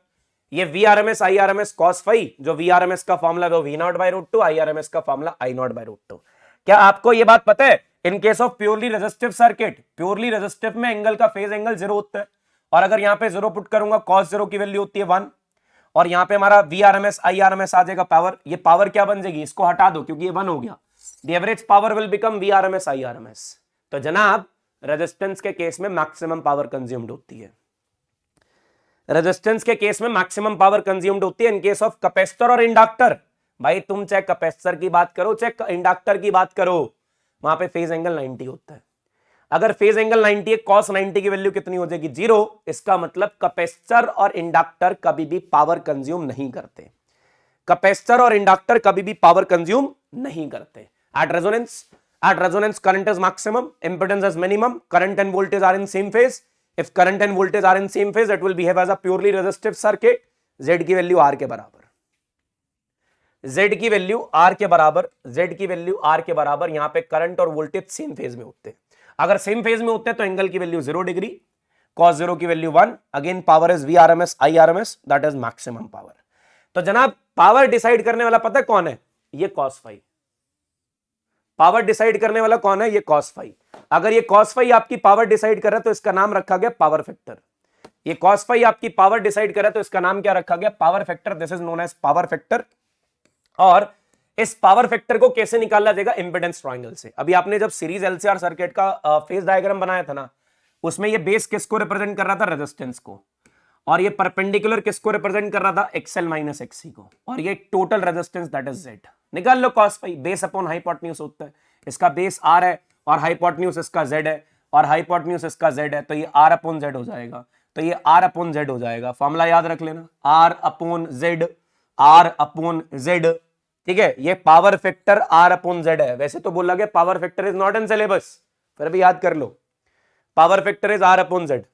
ये Vrms Irms cos phi, जो Vrms का फॉर्मूला वो v नॉट बाई √2, Irms का फॉर्मूला i नॉट बाई √2। क्या आपको ये बात पता है, इन case of purely resistive circuit, purely resistive में एंगल का फेज एंगल 0 होता है, और अगर यहां पे 0 पुट करूंगा cos 0 की वैल्यू होती है 1, और यहां पे हमारा Vrms Irms आ जाएगा पावर, ये पावर क्या बन जाएगी, इसको हटा दो क्योंकि ये 1 हो गया, the average power will become Vrms Irms। तो जनाब रेजिस्टेंस के केस में मैक्सिमम पावर कंज्यूम्ड होती है, रेजिस्टेंस के केस में मैक्सिमम पावर कंज्यूम्ड होती है इन केस ऑफ कैपेसिटर और इंडक्टर। भाई तुम चाहे कैपेसिटर की बात करो चाहे इंडक्टर की बात करो, वहां पे फेज एंगल 90 होता है। अगर फेज एंगल 90 है, cos 90 की वैल्यू कितनी हो जाएगी, 0। इसका मतलब कैपेसिटर और इंडक्टर कभी भी पावर कंज्यूम नहीं करते, कैपेसिटर और इंडक्टर कभी भी पावर कंज्यूम नहीं करते। At resonance current is maximum, impedance is minimum, current and voltage are in same phase. If current and voltage are in same phase it will behave as a purely resistive circuit. Z की value R के बराबर, Z की value R के बराबर, Z की value R के बराबर। यहां पे करंट और वोल्टेज सेम फेज में होते हैं, अगर सेम फेज में होते हैं तो एंगल की वैल्यू 0 डिग्री, cos 0 की value 1, again power is Vrms Irms, that is maximum power. तो जनाब पावर डिसाइड करने वाला पता है कौन है, ये cos phi। पावर डिसाइड करने वाला कौन है, ये cos phi। अगर ये cos phi आपकी पावर डिसाइड कर रहा है तो इसका नाम रखा गया पावर फैक्टर। ये cos phi आपकी पावर डिसाइड कर रहा है तो इसका नाम क्या रखा गया, power factor. This is known as power factor. और इस पावर फैक्टर को कैसे निकाला जाएगा, इंपेडेंस ट्रायंगल से। अभी आपने जब सीरीज एलसीआर सर्किट का फेज डायग्राम बनाया था ना, उसमें ये बेस किसको रिप्रेजेंट कर रहा था, रेजिस्टेंस को, और ये परपेंडिकुलर किसको रिप्रेजेंट कर रहा था, एक्सएल माइनस एक्सी को, और ये total resistance that is Z. निकाल लो cos phi, base upon hypotenuse होता है, इसका बेस आर है और हाइपोटेन्यूज इसका जेड है, और हाइपोटेन्यूज इसका जेड है, तो ये आर अपॉन जेड हो जाएगा, तो ये आर अपॉन जेड हो जाएगा। फॉर्मूला याद रख लेना, R upon Z, R upon Z, ठीक है। ये power factor R upon Z है। वैसे तो बोला गया power factor is not in syllabus, फिर भी याद कर लो, power factor is R upon Z,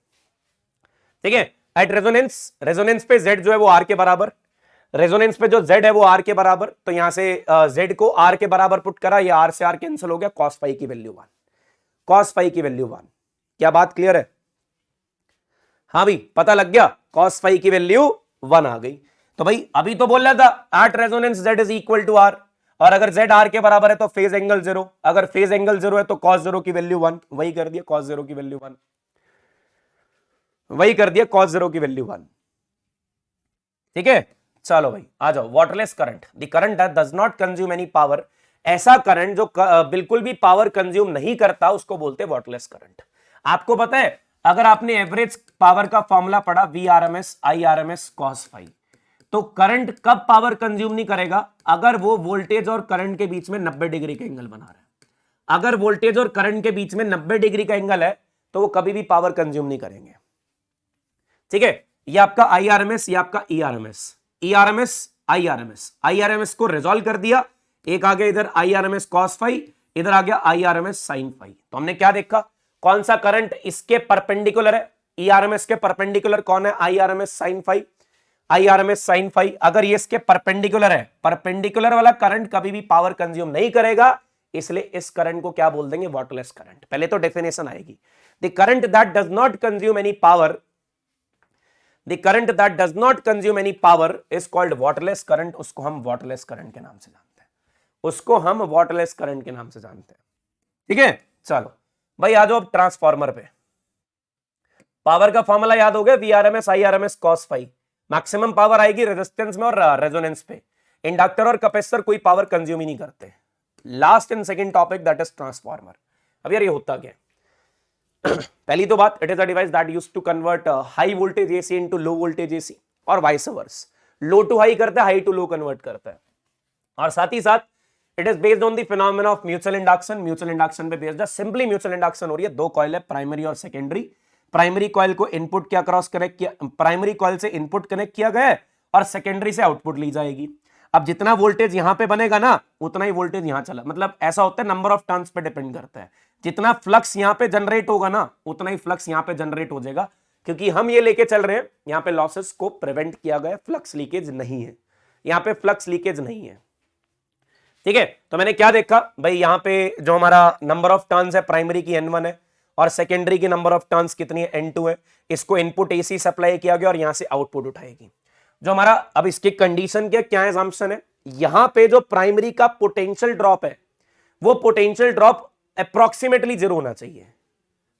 ठीक है। एट रेजोनेंस पे जेड जो है वो आर के बराबर, रेजोनेंस पे जो जेड है वो आर के बराबर, तो यहां से जेड को आर के बराबर पुट करा, ये आर से आर कैंसिल हो गया, cos phi की वैल्यू 1, cos phi की वैल्यू 1। क्या बात क्लियर है, हाँ भाई पता लग गया, cos phi की वैल्यू 1 आ गई। तो भाई अभी तो बोल रहा था at resonance z is equal to R, और अगर z r के बराबर है तो फेज एंगल 0, अगर फेज एंगल 0 है तो cos 0 की वैल्यू 1, वही कर दिया cos 0 की वैल्यू 1, वही कर दिया cos 0 की वैल्यू 1, ठीक है। चलो भाई आ जाओ, waterless current, the current that does not consume any power. ऐसा करंट जो बिल्कुल भी पावर कंज्यूम नहीं करता उसको बोलते हैं वाटरलेस करंट। आपको पता है अगर आपने एवरेज पावर का फॉर्मूला पढ़ा Vrms Irms cos phi, तो करंट कब पावर कंज्यूम नहीं करेगा, अगर वो वोल्टेज और करंट के बीच में 90 डिग्री का एंगल बना रहा है। अगर वोल्टेज और करंट के बीच में 90 डिग्री का एंगल है तो वो कभी भी पावर कंज्यूम नहीं करेंगे, ठीक है। ये आपका Irms, ये आपका Erms। आईआरएमएस को रिजॉल्व कर दिया, एक आ गया इधर आईआरएमएस कॉस फाई, इधर आ गया आईआरएमएस साइन फाई। तो हमने क्या देखा, कौन सा करंट इसके परपेंडिकुलर है, ईआरएमएस के परपेंडिकुलर कौन है, IRMS sine phi, IRMS sine phi. अगर ये इसके परपेंडिकुलर है, परपेंडिकुलर वाला करंट कभी भी पावर कंज्यूम नहीं करेगा, इसलिए इस करंट को क्या बोल देंगे, वाटरलेस करंट। पहले तो डेफिनेशन आएगी, the current that does not consume any power, the current that does not consume any power is called waterless current. उसको हम वाटरलेस करंट के नाम से जानते हैं, उसको हम वाटरलेस करंट के नाम से जानते हैं। ठीक है, चलो भाई आ जाओ अब ट्रांसफार्मर पे। पावर का फॉर्मूला याद हो गया, VRMS IRMS cos phi. Maximum power आएगी रेजिस्टेंस में और रेजोनेंस पे। इंडक्टर और कैपेसिटर कोई पावर कंज्यूम ही नहीं करते। Last and second topic that is transformer. अब यार ये होता क्या है, पहली तो बात, it is a device that used to convert high voltage AC into low voltage AC और vice versa. Low to high करता है, हाई टू लो कन्वर्ट करता है। और साथ ही साथ it is based on the phenomena of mutual induction. Mutual induction पे based है, सिंपली म्यूचुअल इंडक्शन हो रही है, दो कॉइल है, प्राइमरी और सेकेंडरी। प्राइमरी कॉइल को इनपुट क्या क्रॉस कनेक्ट किया, प्राइमरी कॉइल से इनपुट कनेक्ट किया गया है और सेकेंडरी से आउटपुट ली जाएगी। अब जितना वोल्टेज यहां पे बनेगा ना, उतना ही वोल्टेज यहां चला, मतलब ऐसा होता है, नंबर ऑफ टर्न्स पे डिपेंड करता है। जितना फ्लक्स यहां पे जनरेट होगा ना, उतना ही फ्लक्स यहां पे जनरेट हो जाएगा, क्योंकि हम ये लेके चल रहे हैं यहां पे लॉसेस को प्रिवेंट किया गया, फ्लक्स लीकेज नहीं है, यहां पे फ्लक्स लीकेज नहीं है। ठीक है, तो मैंने क्या देखा भाई, यहां पे जो हमारा नंबर ऑफ टर्न्स है प्राइमरी की N1 है और सेकेंडरी की नंबर ऑफ टर्न्स कितनी है, N2 है। इसको इनपुट एसी सप्लाई किया गया और यहां से आउटपुट उठाएगी जो हमारा। अब इसकी कंडीशन क्या है, assumption है, यहां पे जो प्राइमरी का पोटेंशियल ड्रॉप है, वो पोटेंशियल ड्रॉप अप्रोक्सीमेटली जीरो होना चाहिए,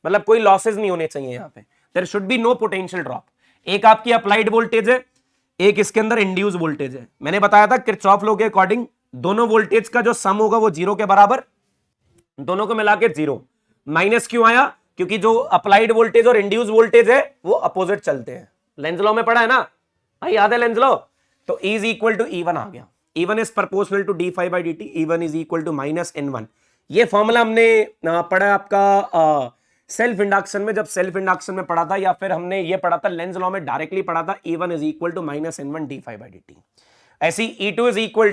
मतलब कोई लॉसेज नहीं होने चाहिए यहां पे। There should be no potential drop. एक आपकी अप्लाइड वोल्टेज है, एक इसके अंदर इंड्यूस वोल्टेज है। मैंने बताया था किरचॉफ लॉ के अकॉर्डिंग दोनों वोल्टेज का जो सम होगा वो जीरो के बराबर, दोनों को मिला के जीरो। माइनस क्यों आया, क्योंकि जो अप्लाइड वोल्टेज और इंड्यूस वोल्टेज है वो अपोजिट चलते हैं। लेंज लॉ में पढ़ा है ना भाई, याद है लेंज लॉ? तो E is equal to E1 आ गया। E1 is proportional to d phi by dt, E1 is equal to minus N1। ये फॉर्मूला हमने पढ़ा आपका सेल्फ इंडक्शन में, जब सेल्फ इंडक्शन में पढ़ा था, या फिर हमने ये पढ़ा था लेंज लॉ में, डायरेक्टली पढ़ा था, E1 is equal to minus N1 d phi by dt। ऐसी E2 is equal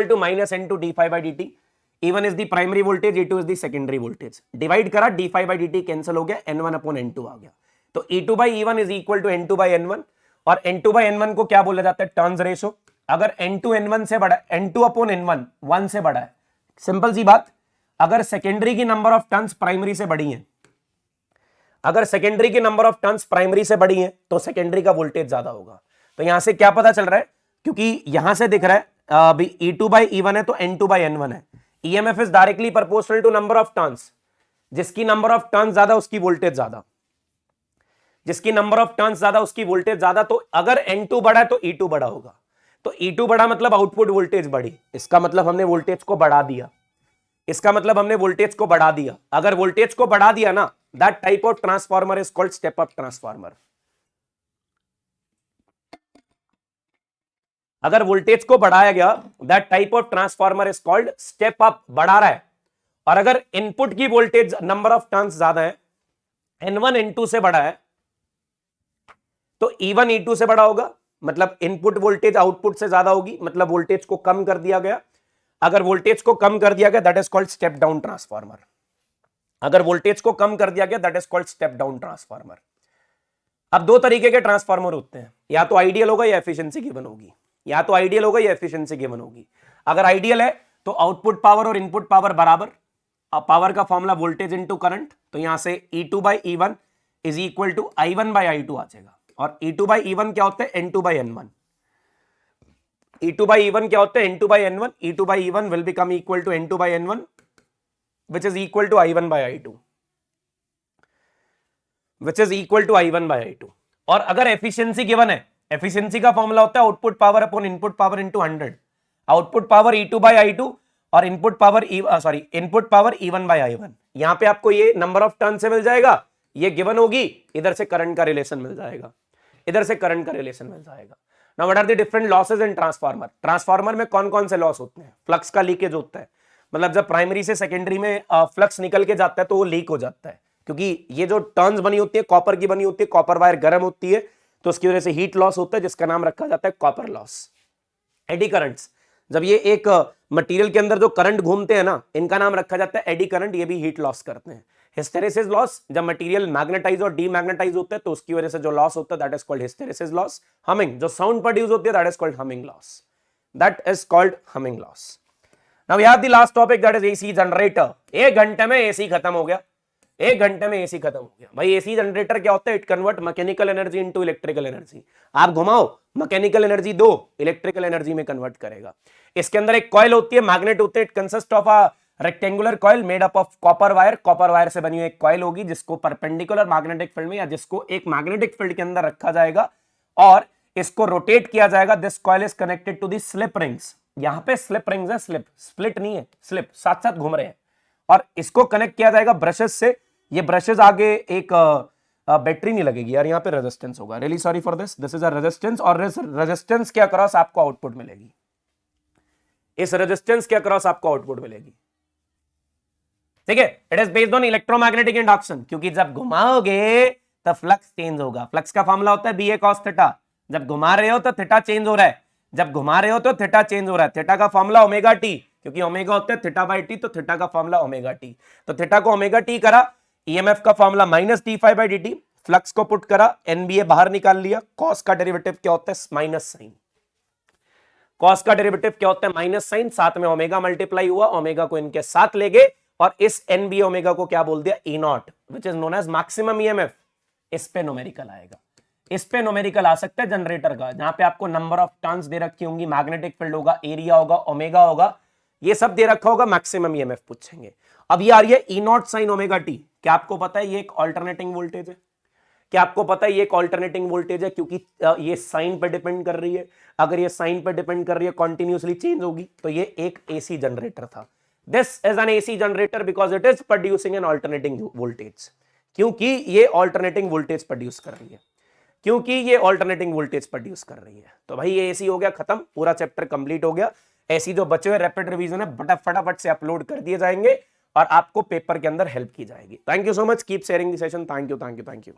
to minus N2 d phi by dt। E1 is the primary voltage, E2 is the secondary voltage. Divide करा, d phi by dt cancel हो गया, N1 upon N2 आ गया। तो E2 by E1 is equal to N2 by N1। और N2 by N1 को क्या बोला जाता है, टर्न्स रेशो। अगर N2 N1 से बड़ा, N2 अपॉन N1 1 से बड़ा है, सिंपल सी बात, अगर सेकेंडरी की नंबर ऑफ टर्न्स प्राइमरी से बड़ी है, अगर सेकेंडरी की नंबर ऑफ टर्न्स प्राइमरी से बड़ी है, तो सेकेंडरी का वोल्टेज ज्यादा होगा। तो यहां से क्या पता चल रहा है, क्योंकि यहां से दिख रहा है अभी E2 बाई E1 है तो N2 बाई N1 है। EMF is directly proportional to number of turns. जिसकी नंबर ऑफ टर्न्स ज्यादा उसकी वोल्टेज ज्यादा, जिसकी नंबर ऑफ टर्न्स ज्यादा उसकी वोल्टेज ज्यादा। तो अगर N2 बड़ा है तो E2 बड़ा होगा। तो E2 बड़ा मतलब आउटपुट वोल्टेज बढ़ी, इसका मतलब हमने वोल्टेज को बढ़ा दिया, इसका मतलब हमने वोल्टेज को बढ़ा दिया। अगर वोल्टेज को बढ़ा दिया ना, that type of transformer is called step up transformer. अगर वोल्टेज को बढ़ाया गया, that type of transformer is called step up, बढ़ा रहा है। और अगर इनपुट की वोल्टेज नंबर ऑफ टर्न्स ज्यादा है, N1 N2 से बड़ा है, तो E1 E2 से बड़ा होगा, मतलब इनपुट वोल्टेज आउटपुट से ज्यादा होगी, मतलब वोल्टेज को कम कर दिया गया। अगर वोल्टेज को कम कर दिया गया, that is called step down transformer. अगर वोल्टेज को कम कर दिया गया, that is called step down transformer. अब दो तरीके के ट्रांसफार्मर होते हैं, या तो आइडियल होगा या एफिशिएंसी गिवन होगी, या तो आइडियल होगा या एफिशिएंसी गिवन होगी। अगर आइडियल है तो आउटपुट पावर और इनपुट पावर बराबर। अब पावर का फॉर्मूला वोल्टेज इनटू करंट, तो यहां से E2 by E1 is equal to I1 by I2 आ जाएगा। और E2 बाई E1 क्या होता है, N2 by N1। E2 by E1 क्या होता है, N2 by N1। E2 by E1 will become equal to N2 by N1 which is equal to I1 by I2, which is equal to I1 by I2। और अगर efficiency given है, efficiency का formula होता है output power upon input power into 100। Output power E2 by I2 और input power input power E1 by I1। यहां पे आपको ये नंबर ऑफ टर्न से मिल जाएगा, ये गिवन होगी, इधर से करंट का रिलेशन मिल जाएगा, इधर से करंट का रिलेशन मिल जाएगा। Now what are the different losses in transformer. Transformer में कौन कौन से लॉस होते हैं, फ्लक्स का लीकेज होता है, मतलब जब प्राइमरी से सेकेंडरी में फ्लक्स निकल के जाता है तो वो लीक हो जाता है, क्योंकि ये जो टर्न्स बनी होती है कॉपर की बनी होती है, कॉपर वायर गर्म होती है, तो उसकी वजह से हीट लॉस होता है जिसका नाम रखा जाता है कॉपर लॉस। एडी करंट्स, जब ये एक मटेरियल के अंदर जो करंट घूमते हैं ना, इनका नाम रखा जाता है एडी करंट, ये भी हीट लॉस करते हैं। हिस्टेरेसिस लॉस, जब मटेरियल मैग्नेटाइज और डीमैग्नेटाइज होते हैं तो उसकी वजह से जो लॉस होता है that is called hysteresis loss. Humming, जो साउंड प्रोड्यूस होती है that is called humming loss, that is called humming loss. Now we have the last topic that is AC generator. 1 घंटे में एसी खत्म हो गया, 1 घंटे में एसी खत्म हो गया। भाई एसी जनरेटर क्या होता है? It convert mechanical energy into electrical energy. आप घुमाओ, मैकेनिकल एनर्जी दो, इलेक्ट्रिकल एनर्जी में कन्वर्ट करेगा। इसके अंदर एक कॉइल होती है, मैग्नेट होते हैं। It consist of a rectangular coil made up of copper wire. Copper wire से बनी हुई एक कॉइल होगी जिसको परपेंडिकुलर मैग्नेटिक फील्ड में या जिसको एक मैग्नेटिक फील्ड के अंदर रखा जाएगा और इसको रोटेट किया जाएगा। This coil is connected to the slip rings. यहां पे स्लिप रिंग्स है, स्लिप स्प्लिट नहीं है, स्लिप साथ साथ घूम रहे हैं। और इसको कनेक्ट किया जाएगा ब्रशेस से। ये ब्रशेस आगे एक बैटरी नहीं लगेगी यार, यहाँ पे रेजिस्टेंस होगा। Really sorry for this, this is a resistance और इस रेजिस्टेंस के अक्रॉस आपको आउटपुट मिलेगी। इस रेजिस्टेंस के अक्रॉस आपको आउटपुट मिलेगी, ठीक है। It is based on electromagnetic induction, क्योंकि जब घुमाओगे तो फ्लक्स चेंज होगा। फ्लक्स का फॉर्मूला होता है BA cos थीटा। जब घुमा रहे हो तो थीटा चेंज हो रहा है, जब घुमा रहे हो तो थीटा चेंज हो रहा है। थीटा का फॉर्मूला ओमेगा टी, क्योंकि ओमेगा होता है थीटा बाई टी, तो थीटा का फॉर्मूला ओमेगा टी। तो थीटा को ओमेगा टी करा, EMF का फॉर्मूला माइनस d∅dt, फ्लक्स को पुट करा, NBA बाहर निकाल लिया। कॉस का डेरिवेटिव क्या होता है? Minus sine. कॉस का डेरिवेटिव क्या होता है? Minus sine. साथ में ओमेगा मल्टीप्लाई हुआ, ओमेगा को इनके साथ ले गए और इस NBA ओमेगा को क्या बोल दिया? E0, which is known as maximum EMF। इस पे न्यूमेरिकल आएगा, इस पे न्यूमेरिकल आ सकता है जनरेटर का, जहां पे आपको नंबर ऑफ टर्न्स दे रखी होंगी, मैग्नेटिक फील्ड होगा, एरिया होगा, ओमेगा होगा, ये सब दे रखा होगा, मैक्सिमम EMF पूछेंगे। अब ये आ रही है E0 sin ओमेगा टी। क्या आपको पता है ये एक ऑल्टरनेटिंग वोल्टेज है? क्या आपको पता है ये एक ऑल्टरनेटिंग वोल्टेज है? क्योंकि ये साइन पे डिपेंड कर रही है। अगर ये साइन पे डिपेंड कर रही है, कॉन्टिन्यूसली चेंज होगी, तो ये एक AC जनरेटर था। This is an AC generator because it is producing an alternating voltage, क्योंकि ये ऑल्टरनेटिंग वोल्टेज प्रोड्यूस कर रही है, क्योंकि ये ऑल्टरनेटिंग वोल्टेज प्रोड्यूस कर रही है। तो भाई ये AC हो गया खत्म, पूरा चैप्टर कंप्लीट हो गया। ऐसी जो बचे हुए रैपिड रिवीजन है फटाफट से अपलोड कर दिए जाएंगे और आपको पेपर के अंदर हेल्प की जाएगी। Thank you so much, keep sharing the session. Thank you, thank you, thank you.